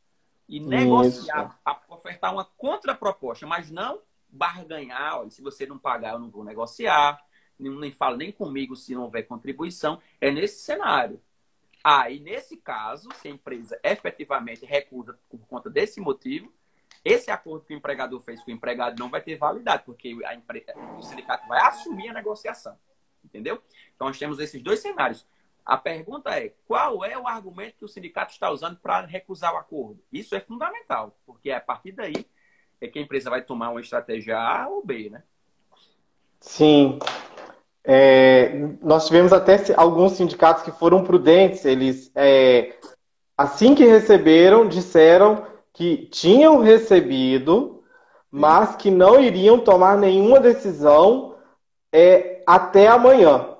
B: e negociar, ofertar uma contraproposta, mas não barganhar. Olha, se você não pagar, eu não vou negociar, nem fala nem comigo se não houver contribuição. É nesse cenário. E nesse caso, se a empresa efetivamente recusa por conta desse motivo, esse acordo que o empregador fez com o empregado não vai ter validade, porque o sindicato vai assumir a negociação. Entendeu? Então, nós temos esses dois cenários. A pergunta é, qual é o argumento que o sindicato está usando para recusar o acordo? Isso é fundamental, porque a partir daí é que a empresa vai tomar uma estratégia A ou B, né?
C: Sim. Nós tivemos até alguns sindicatos que foram prudentes. Eles, assim que receberam, disseram que tinham recebido, mas que não iriam tomar nenhuma decisão até amanhã.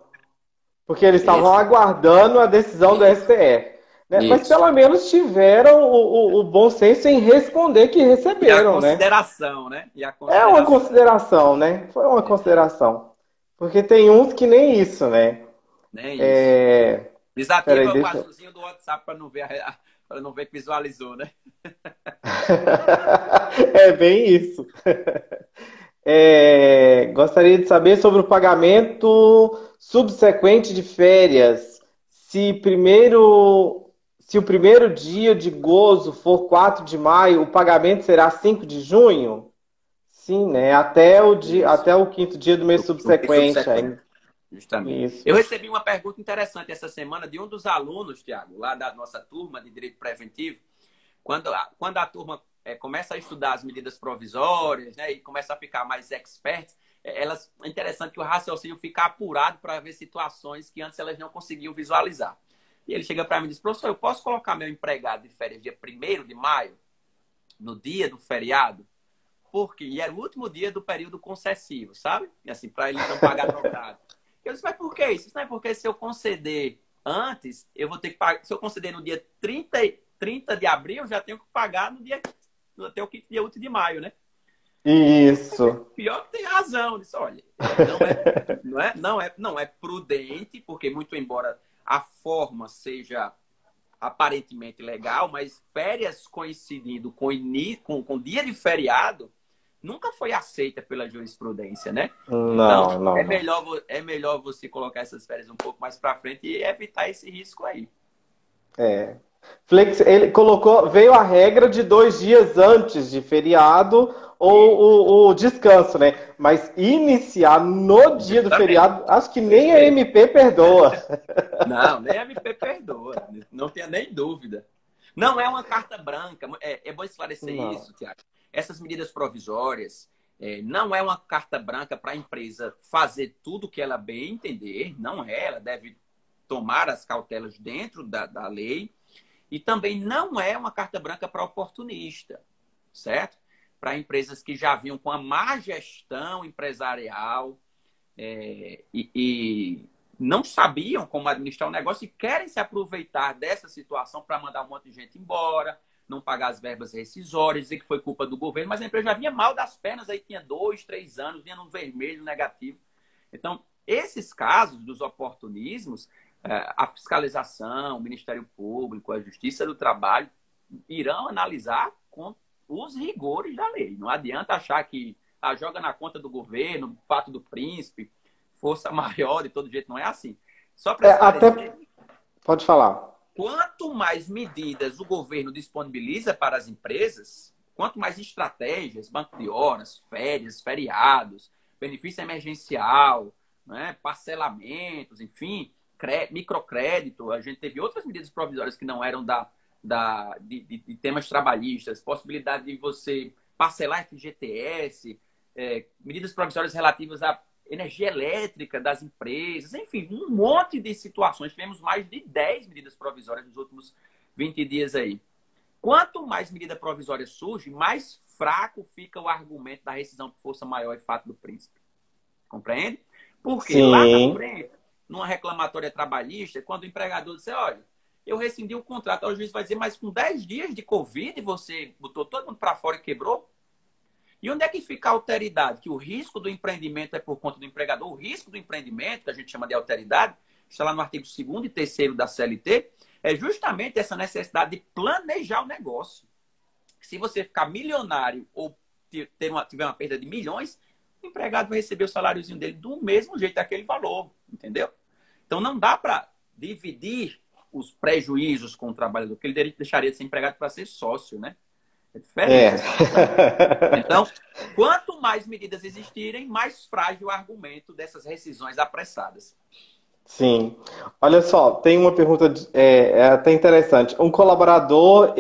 C: Porque eles estavam aguardando a decisão do STF. Né? Mas pelo menos tiveram o bom senso em responder que receberam.
B: E a consideração, né?
C: É uma consideração, né? Foi uma consideração. Porque tem uns que nem isso, né?
B: Nem isso. Desativa o azulzinho do WhatsApp para não ver que visualizou, né?
C: É bem isso. Gostaria de saber sobre o pagamento subsequente de férias. se o primeiro dia de gozo for 4 de maio, o pagamento será 5 de junho? Sim, né?
B: Isso.
C: Até o quinto dia do mês
B: Do mês
C: subsequente.
B: subsequente. Justamente.
C: Isso.
B: Eu recebi uma pergunta interessante essa semana de um dos alunos, Tiago, lá da nossa turma de Direito Preventivo. Quando a turma começa a estudar as medidas provisórias, né, e começa a ficar mais expert, é interessante que o raciocínio fica apurado para ver situações que antes elas não conseguiam visualizar. E ele chega para mim e diz, professor, eu posso colocar meu empregado de férias dia 1º de maio, no dia do feriado? Porque e era o último dia do período concessivo, sabe? E assim, para ele não pagar dobrado. Eu disse, mas por que isso? Isso não é porque se eu conceder antes, eu vou ter que pagar. Se eu conceder no dia 30 de abril, eu já tenho que pagar até o quinto dia útil de maio, né?
C: Isso.
B: Pior que tem razão. Eu disse, olha, não é prudente, porque muito embora a forma seja aparentemente legal, mas férias coincidindo com dia de feriado nunca foi aceita pela jurisprudência, né? Então,
C: Não, não, não.
B: é melhor você colocar essas férias um pouco mais para frente e evitar esse risco aí.
C: É. Ele colocou, veio a regra de 2 dias antes de feriado ou o descanso, né? Mas iniciar no dia do
B: Justamente.
C: feriado, acho que nem a MP perdoa.
B: Não, nem a MP perdoa. Não tenha nem dúvida. Não é uma carta branca. É bom esclarecer
C: Não.
B: isso, Tiago. Essas medidas provisórias não é uma carta branca para a empresa fazer tudo o que ela bem entender. Não é. Ela deve tomar as cautelas dentro da lei. E também não é uma carta branca para oportunista, certo? Para empresas que já vinham com a má gestão empresarial e não sabiam como administrar o negócio e querem se aproveitar dessa situação para mandar um monte de gente embora, não pagar as verbas rescisórias, dizer que foi culpa do governo, mas a empresa já vinha mal das pernas, aí tinha 2, 3 anos, vinha no vermelho, negativo. Então, esses casos dos oportunismos, a fiscalização, o Ministério Público, a Justiça do Trabalho irão analisar com os rigores da lei. Não adianta achar que joga na conta do governo, fato do príncipe, força maior, de todo jeito, não é assim. Só para esclarecer,
C: Pode falar.
B: quanto mais medidas o governo disponibiliza para as empresas, quanto mais estratégias, banco de horas, férias, feriados, benefício emergencial, né, parcelamentos, enfim, microcrédito, a gente teve outras medidas provisórias que não eram de temas trabalhistas, possibilidade de você parcelar FGTS, medidas provisórias relativas à energia elétrica das empresas, enfim, um monte de situações. Tivemos mais de 10 medidas provisórias nos últimos 20 dias aí. Quanto mais medida provisória surge, mais fraco fica o argumento da rescisão por força maior e fato do príncipe. Compreende? Porque
C: Sim.
B: lá na frente, numa reclamatória trabalhista, quando o empregador disser, olha, eu rescindi o contrato, o juiz vai dizer, mas com 10 dias de Covid você botou todo mundo para fora e quebrou? E onde é que fica a alteridade? Que o risco do empreendimento é por conta do empregador. O risco do empreendimento, que a gente chama de alteridade, está lá no artigo 2º e 3º da CLT, é justamente essa necessidade de planejar o negócio. Se você ficar milionário ou tiver uma perda de milhões, o empregado vai receber o saláriozinho dele do mesmo jeito, daquele valor, entendeu? Então não dá para dividir os prejuízos com o trabalhador, porque ele deixaria de ser empregado para ser sócio, né? É diferente. Então, quanto mais medidas existirem, mais frágil o argumento dessas rescisões apressadas.
C: Sim. Olha só, tem uma pergunta até interessante. Um colaborador,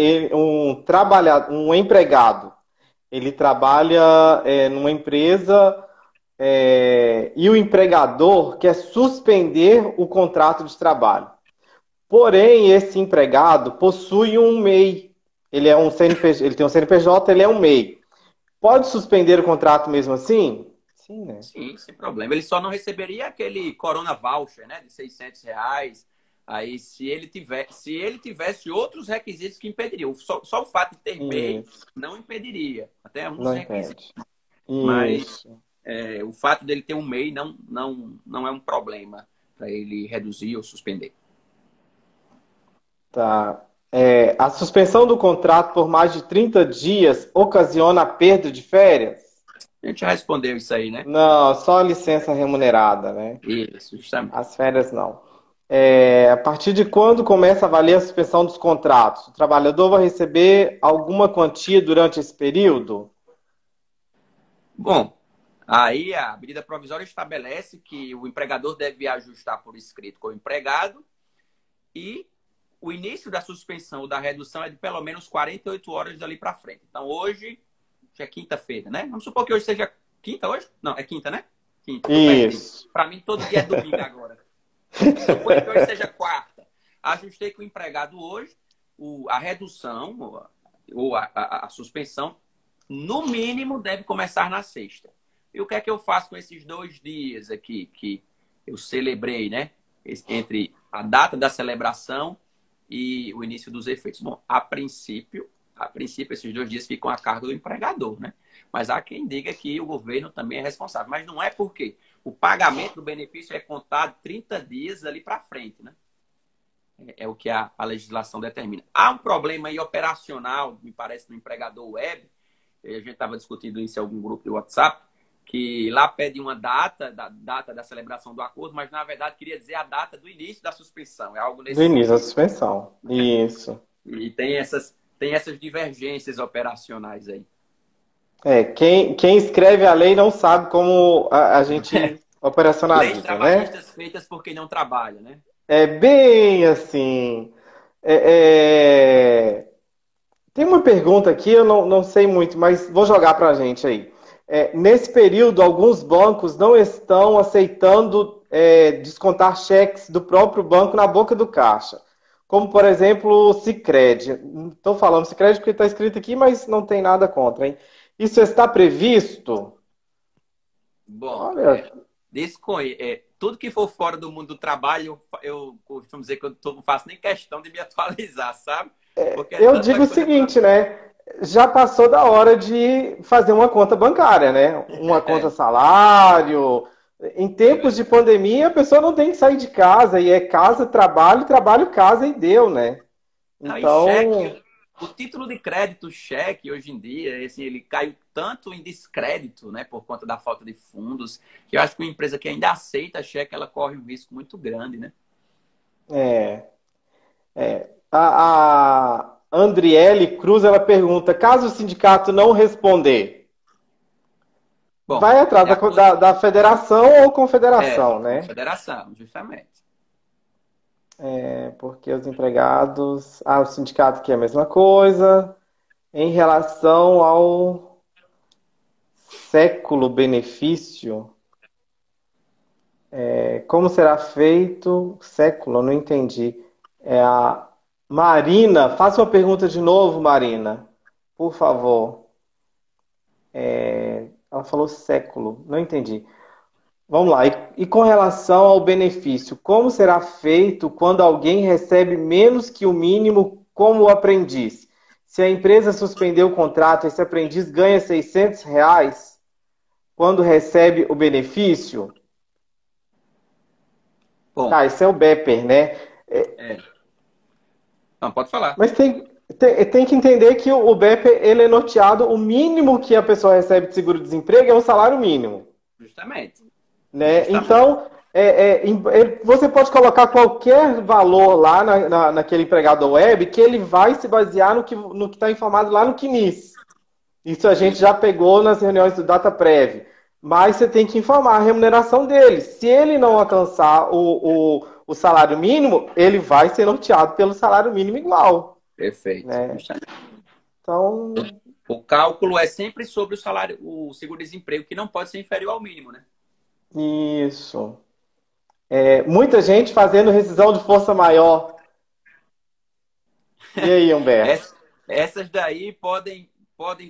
C: um empregado, ele trabalha numa empresa e o empregador quer suspender o contrato de trabalho. Porém, esse empregado possui um MEI. Ele tem um CNPJ, ele é um MEI. Pode suspender o contrato mesmo assim? Sim, né?
B: Sim, sem problema. Ele só não receberia aquele Corona Voucher, né, de R$ 600. Aí, se ele tivesse outros requisitos que impediriam. Só o fato de ter MEI não impediria. Até uns requisitos. Mas o fato dele ter um MEI não é um problema para ele reduzir ou suspender.
C: Tá. A suspensão do contrato por mais de 30 dias ocasiona a perda de férias?
B: A gente já respondeu isso aí, né?
C: Não, só licença remunerada, né?
B: Isso, justamente.
C: As férias não. A partir de quando começa a valer a suspensão dos contratos? O trabalhador vai receber alguma quantia durante esse período?
B: Bom, aí a medida provisória estabelece que o empregador deve ajustar por escrito com o empregado e o início da suspensão ou da redução é de pelo menos 48 horas dali para frente. Então, hoje, já é quinta-feira, né? Vamos supor que hoje seja quinta hoje? Não, é quinta, né? Quinta, tô perdido.
C: Isso.
B: Para mim, todo dia é domingo agora. Suponho que hoje seja quarta. Ajustei com o empregado hoje, a redução ou a suspensão, no mínimo, deve começar na sexta. E o que é que eu faço com esses 2 dias aqui que eu celebrei, né? Entre a data da celebração e o início dos efeitos. Bom, a princípio, esses 2 dias ficam a cargo do empregador, né? Mas há quem diga que o governo também é responsável. Mas não é porque o pagamento do benefício é contado 30 dias ali para frente, né? É o que a legislação determina. Há um problema aí operacional, me parece, no empregador web. A gente estava discutindo isso em algum grupo de WhatsApp, que lá pede uma data da celebração do acordo, mas na verdade queria dizer a data do início da suspensão. É algo
C: Do
B: nesse
C: início da
B: sentido.
C: suspensão. Isso.
B: E tem essas divergências operacionais aí.
C: Quem escreve a lei não sabe como a gente
B: Leis
C: operacionaliza, né?
B: trabalhistas feitas por quem não trabalha, né?
C: É bem assim. É, é, Tem uma pergunta aqui, eu não sei muito, mas vou jogar para a gente aí. Nesse período, alguns bancos não estão aceitando descontar cheques do próprio banco na boca do caixa. Como, por exemplo, o Sicredi. Estou falando Sicredi porque está escrito aqui, mas não tem nada contra, hein? Isso está previsto?
B: Bom,
C: Olha,
B: tudo que for fora do mundo do trabalho, eu costumo dizer que eu não faço nem questão de me atualizar, sabe? Porque é
C: eu
B: tanta
C: digo o
B: coisa para
C: seguinte,
B: mudar.
C: né? Já passou da hora de fazer uma conta bancária, né? Uma conta salário. Em
B: É
C: tempos de
B: verdade.
C: pandemia, a pessoa não tem que sair de casa, e é casa, trabalho, trabalho, casa e deu, né?
B: Não, e cheque,
C: Então,
B: o título de crédito, cheque, hoje em dia, assim, ele caiu tanto em descrédito, né, por conta da falta de fundos, que eu acho que uma empresa que ainda aceita cheque, ela corre um risco muito grande, né?
C: é, a Andriele Cruz, ela pergunta, caso o sindicato não responder,
B: Bom,
C: vai atrás
B: de acordo.
C: da federação ou
B: É,
C: confederação, né?
B: confederação, justamente.
C: Porque os empregados. O sindicato que é a mesma coisa. Em relação ao século benefício, como será feito? Século, não entendi. A Marina, faça uma pergunta de novo, Marina, por favor. Ela falou século, não entendi. Vamos lá. E com relação ao benefício, como será feito quando alguém recebe menos que o mínimo como aprendiz? Se a empresa suspender o contrato, esse aprendiz ganha R$ 600 quando recebe o benefício?
B: Bom,
C: Tá, esse é o Bepper, né?
B: é. Não, pode falar.
C: Mas tem que entender que o Bepper, ele é norteado, o mínimo que a pessoa recebe de seguro-desemprego é um salário mínimo.
B: Justamente.
C: Né?
B: Justamente.
C: Então, você pode colocar qualquer valor lá naquele empregador web que ele vai se basear no que está informado lá no CNIS. Isso a gente já pegou nas reuniões do DataPrev. Mas você tem que informar a remuneração dele. Se ele não alcançar o salário mínimo, ele vai ser norteado pelo salário mínimo igual.
B: Perfeito.
C: Né?
B: Justamente.
C: Então,
B: O cálculo é sempre sobre o salário, o seguro-desemprego, que não pode ser inferior ao mínimo, né?
C: isso. Muita gente fazendo rescisão de força maior. E aí, Humberto?
B: Essas daí podem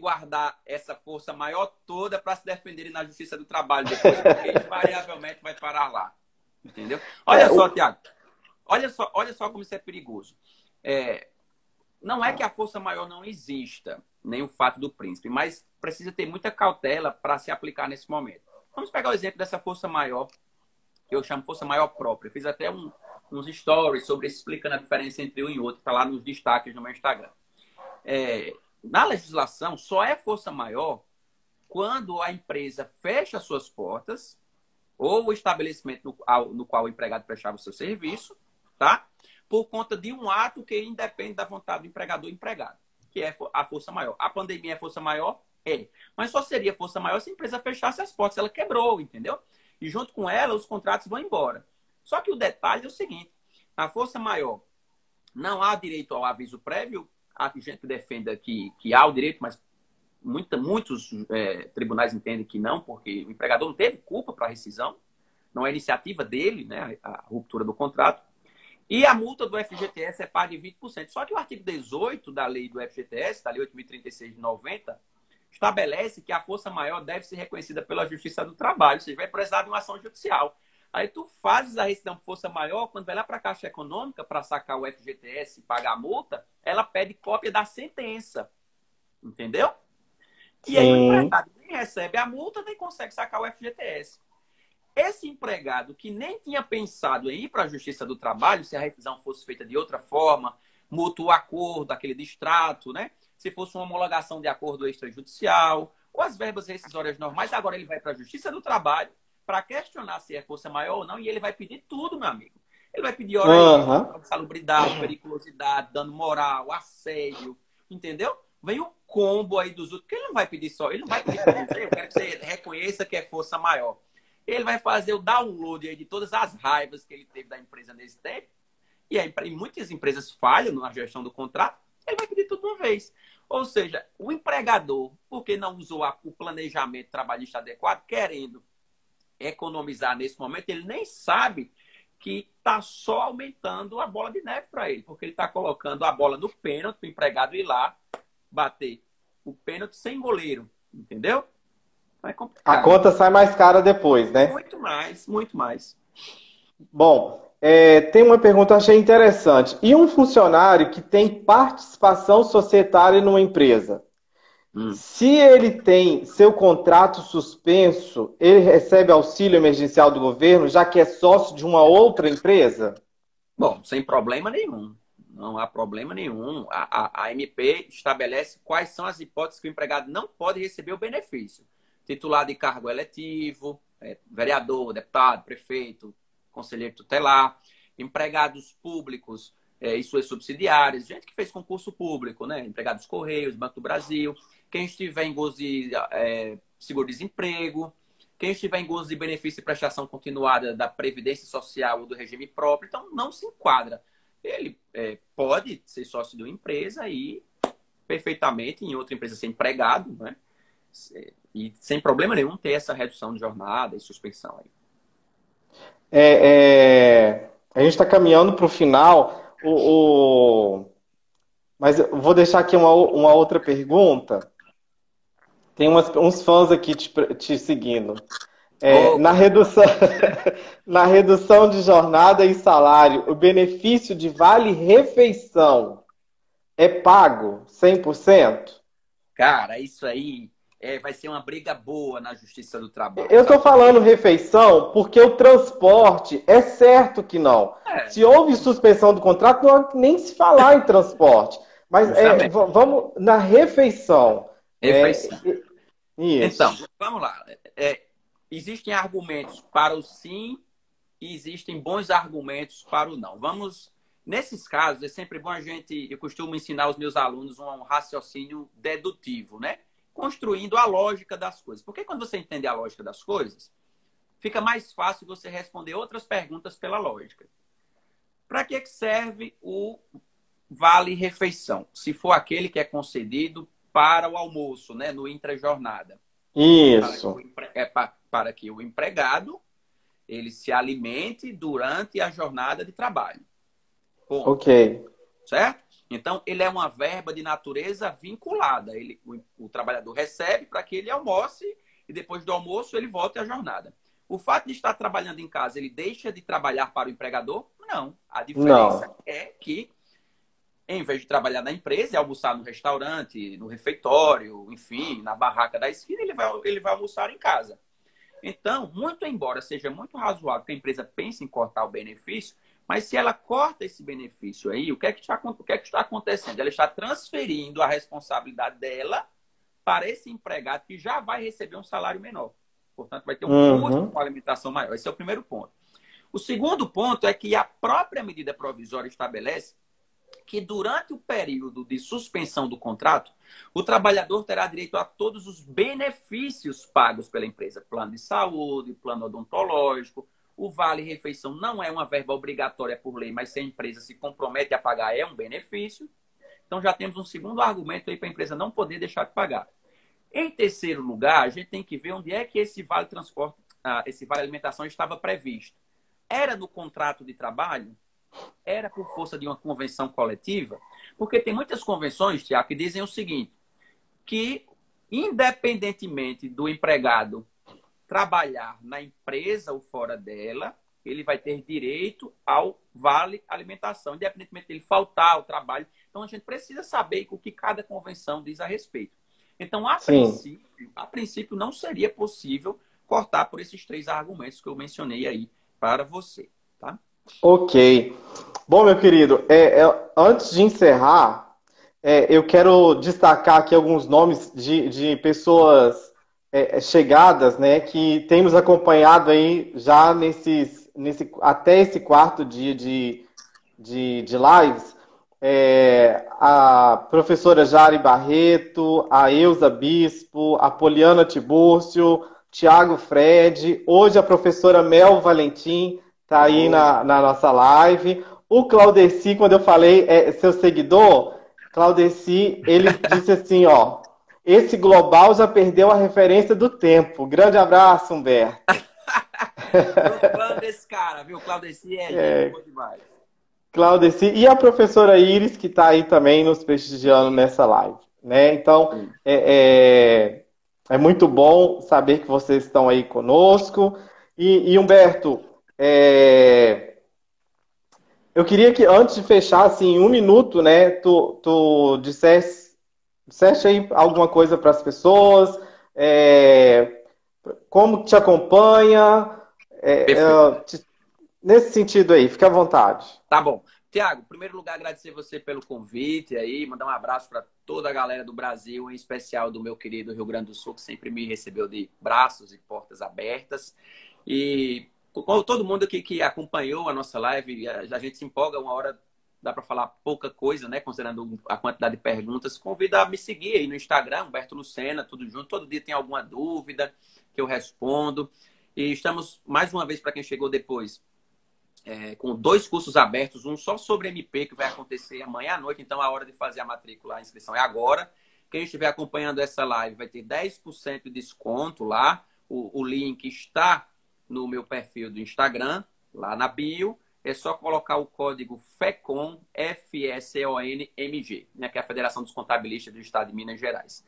B: guardar essa força maior toda para se defenderem na Justiça do Trabalho depois, porque invariavelmente vai parar lá. Entendeu? Olha só,
C: O,
B: Tiago. Olha só como isso é perigoso. Não é que a força maior não exista, nem o fato do príncipe, mas precisa ter muita cautela para se aplicar nesse momento. Vamos pegar o exemplo dessa força maior, que eu chamo força maior própria. Eu fiz até uns stories sobre isso, explicando a diferença entre um e outro, está lá nos destaques no meu Instagram. Na legislação, só é força maior quando a empresa fecha suas portas ou o estabelecimento no qual o empregado prestava o seu serviço, tá? Por conta de um ato que independe da vontade do empregador e empregado, que é a força maior. A pandemia é força maior? É. Mas só seria força maior se a empresa fechasse as portas. Ela quebrou, entendeu? E junto com ela, os contratos vão embora. Só que o detalhe é o seguinte, a força maior não há direito ao aviso prévio. Há gente que defende que há o direito, mas muitos tribunais entendem que não, porque o empregador não teve culpa para a rescisão, não é iniciativa dele, né, a ruptura do contrato. E a multa do FGTS é paga de 20%. Só que o artigo 18 da lei do FGTS, da lei 8.036 de 90, estabelece que a força maior deve ser reconhecida pela Justiça do Trabalho, ou seja, vai precisar de uma ação judicial. Aí tu fazes a rescisão por força maior, quando vai lá para a Caixa Econômica para sacar o FGTS e pagar a multa, ela pede cópia da sentença. Entendeu? E aí o empregado nem recebe a multa, nem consegue sacar o FGTS. Esse empregado que nem tinha pensado em ir para a Justiça do Trabalho, se a rescisão fosse feita de outra forma, mútuo acordo, aquele distrato, né? Se fosse uma homologação de acordo extrajudicial, ou as verbas rescisórias normais, agora ele vai para a Justiça do Trabalho para questionar se é força maior ou não, e ele vai pedir tudo, meu amigo. Ele vai pedir hora de salubridade, periculosidade, dano moral, assédio, entendeu? Vem o combo aí dos outros, porque ele não vai pedir só, ele não vai pedir para você, eu quero que você reconheça que é força maior. Ele vai fazer o download aí de todas as raivas que ele teve da empresa nesse tempo, e aí muitas empresas falham na gestão do contrato, ele vai pedir tudo de uma vez. Ou seja, o empregador, porque não usou o planejamento trabalhista adequado, querendo economizar nesse momento, ele nem sabe que está só aumentando a bola de neve para ele, porque ele está colocando a bola no pênalti para o empregado ir lá bater o pênalti sem goleiro, entendeu? É complicado.
C: A conta sai mais cara depois, né?
B: Muito mais, muito mais.
C: Bom, tem uma pergunta que eu achei interessante. E um funcionário que tem participação societária numa empresa? Se ele tem seu contrato suspenso, ele recebe auxílio emergencial do governo, já que é sócio de uma outra empresa?
B: Bom, sem problema nenhum. Não há problema nenhum. A MP estabelece quais são as hipóteses que o empregado não pode receber o benefício. Titular de cargo eletivo, vereador, deputado, prefeito, conselheiro tutelar, empregados públicos e suas subsidiárias, gente que fez concurso público, né? Empregados Correios, Banco do Brasil, quem estiver em gozo de seguro-desemprego, quem estiver em gozo de benefício e prestação continuada da Previdência Social ou do regime próprio, então não se enquadra. Ele pode ser sócio de uma empresa e perfeitamente em outra empresa ser empregado, né? E sem problema nenhum ter essa redução de jornada e suspensão aí.
C: A gente está caminhando para o final, mas eu vou deixar aqui uma outra pergunta. Tem uns fãs aqui te seguindo. Na redução de jornada e salário, o benefício de vale-refeição é pago 100%?
B: Cara, isso aí vai ser uma briga boa na Justiça do Trabalho.
C: Eu estou falando refeição porque o transporte é certo que não. Se houve suspensão do contrato, não há nem se falar em transporte. Mas vamos na refeição.
B: Refeição.
C: Isso.
B: Então, vamos lá. Existem argumentos para o sim e existem bons argumentos para o não. Nesses casos, é sempre bom eu costumo ensinar aos meus alunos um raciocínio dedutivo, né? Construindo a lógica das coisas. Porque quando você entende a lógica das coisas, fica mais fácil você responder outras perguntas pela lógica. Para que serve o vale-refeição? Se for aquele que é concedido para o almoço, né, no intrajornada.
C: Isso.
B: Para que o empregado ele se alimente durante a jornada de trabalho. Ponto.
C: Ok.
B: Certo? Então, ele é uma verba de natureza vinculada. O trabalhador recebe para que ele almoce e depois do almoço ele volte à jornada. O fato de estar trabalhando em casa, ele deixa de trabalhar para o empregador? Não. A diferença é que, em vez de trabalhar na empresa e almoçar no restaurante, no refeitório, enfim, na barraca da esquina, ele vai almoçar em casa. Então, muito embora seja muito razoável que a empresa pense em cortar o benefício, mas se ela corta esse benefício aí, o que é que está acontecendo? Ela está transferindo a responsabilidade dela para esse empregado que já vai receber um salário menor. Portanto, vai ter um custo com alimentação maior. Esse é o primeiro ponto. O segundo ponto é que a própria medida provisória estabelece que durante o período de suspensão do contrato, o trabalhador terá direito a todos os benefícios pagos pela empresa. Plano de saúde, plano odontológico, o vale-refeição não é uma verba obrigatória por lei, mas se a empresa se compromete a pagar, é um benefício. Então já temos um segundo argumento aí para a empresa não poder deixar de pagar. Em terceiro lugar, a gente tem que ver onde é que esse vale-transporte, esse vale-alimentação estava previsto. Era no contrato de trabalho? Era por força de uma convenção coletiva? Porque tem muitas convenções, Tiago, que dizem o seguinte, que independentemente do empregado trabalhar na empresa ou fora dela, ele vai ter direito ao vale alimentação, independentemente dele faltar ao trabalho. Então, a gente precisa saber o que cada convenção diz a respeito. Então, a princípio, não seria possível cortar por esses três argumentos que eu mencionei aí para você, tá?
C: Ok. Bom, meu querido, antes de encerrar, eu quero destacar aqui alguns nomes de pessoas chegadas, né, que têm nos acompanhado aí já até esse quarto dia de lives. A professora Jari Barreto, a Eusa Bispo, a Poliana Tibúrcio, Tiago Fred, hoje a professora Mel Valentim está aí na nossa live. O Claudeci, quando eu falei, seu seguidor, Claudeci, ele disse assim, ó, esse global já perdeu a referência do tempo. Grande abraço, Humberto.
B: Tô falando desse cara, viu? Claudeci é bom demais.
C: Claudeci e a professora Iris, que está aí também nos prestigiando nessa live, né? Então, é muito bom saber que vocês estão aí conosco. E Humberto, eu queria que, antes de fechar, assim, em um minuto, né, tu dissesse aí alguma coisa para as pessoas, como te acompanha, nesse sentido aí, fica à vontade.
B: Tá bom. Tiago, em primeiro lugar, agradecer você pelo convite aí, mandar um abraço para toda a galera do Brasil, em especial do meu querido Rio Grande do Sul, que sempre me recebeu de braços e portas abertas. E todo mundo aqui que acompanhou a nossa live, a gente se empolga, uma hora dá para falar pouca coisa, né, considerando a quantidade de perguntas. Convido a me seguir aí no Instagram, Humberto Lucena, tudo junto. Todo dia tem alguma dúvida que eu respondo. E estamos, mais uma vez, para quem chegou depois, com 2 cursos abertos, um só sobre MP, que vai acontecer amanhã à noite, então a hora de fazer a matrícula, a inscrição é agora. Quem estiver acompanhando essa live vai ter 10% de desconto lá. O link está no meu perfil do Instagram, lá na bio. É só colocar o código FECOM, FECONMG, né, que é a Federação dos Contabilistas do Estado de Minas Gerais.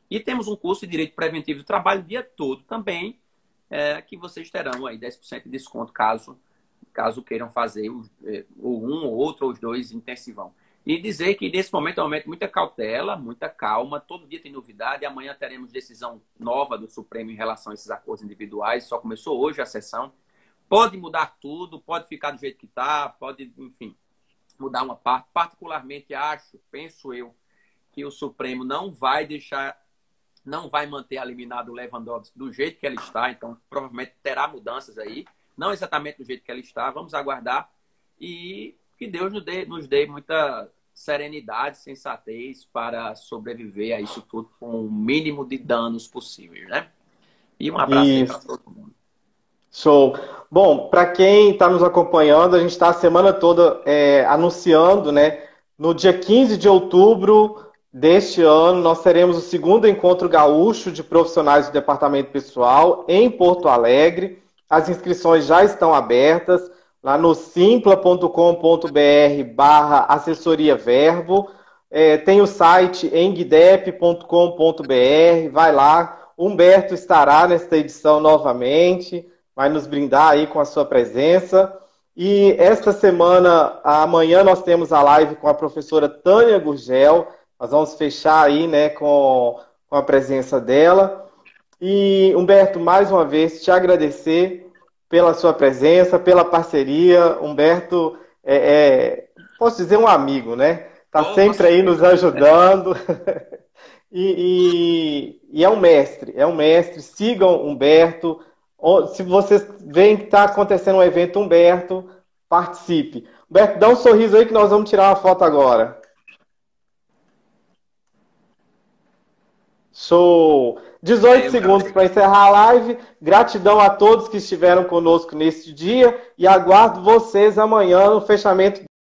B: E temos um curso de Direito Preventivo do Trabalho o dia todo também, que vocês terão aí 10% de desconto caso queiram fazer ou um, ou outro, ou os dois intensivão. E dizer que nesse momento é um momento muita cautela, muita calma, todo dia tem novidade, amanhã teremos decisão nova do Supremo em relação a esses acordos individuais, só começou hoje a sessão. Pode mudar tudo, pode ficar do jeito que está, pode, enfim, mudar uma parte. Particularmente penso eu, que o Supremo não vai manter a liminar do Lewandowski do jeito que ela está, então provavelmente terá mudanças aí. Não exatamente do jeito que ela está, vamos aguardar e que Deus nos dê muita serenidade, sensatez para sobreviver a isso tudo com o mínimo de danos possíveis, né? E um abraço aí para todo mundo.
C: Show. Bom, para quem está nos acompanhando, a gente está a semana toda anunciando, né? No dia 15 de outubro deste ano, nós teremos o segundo encontro gaúcho de profissionais do Departamento Pessoal em Porto Alegre. As inscrições já estão abertas lá no simpla.com.br/assessoria verbo. Tem o site enguidep.com.br. Vai lá. Humberto estará nesta edição novamente. Vai nos brindar aí com a sua presença. E esta semana, amanhã, nós temos a live com a professora Tânia Gurgel. Nós vamos fechar aí, né, com a presença dela. E, Humberto, mais uma vez, te agradecer pela sua presença, pela parceria. Humberto, posso dizer, um amigo, né? Está sempre aí nos ajudando. E é um mestre. Sigam Humberto, Se vocês veem que está acontecendo um evento Humberto, participe. Humberto, dá um sorriso aí que nós vamos tirar uma foto agora. Show! 18 segundos para encerrar a live. Gratidão a todos que estiveram conosco neste dia e aguardo vocês amanhã no fechamento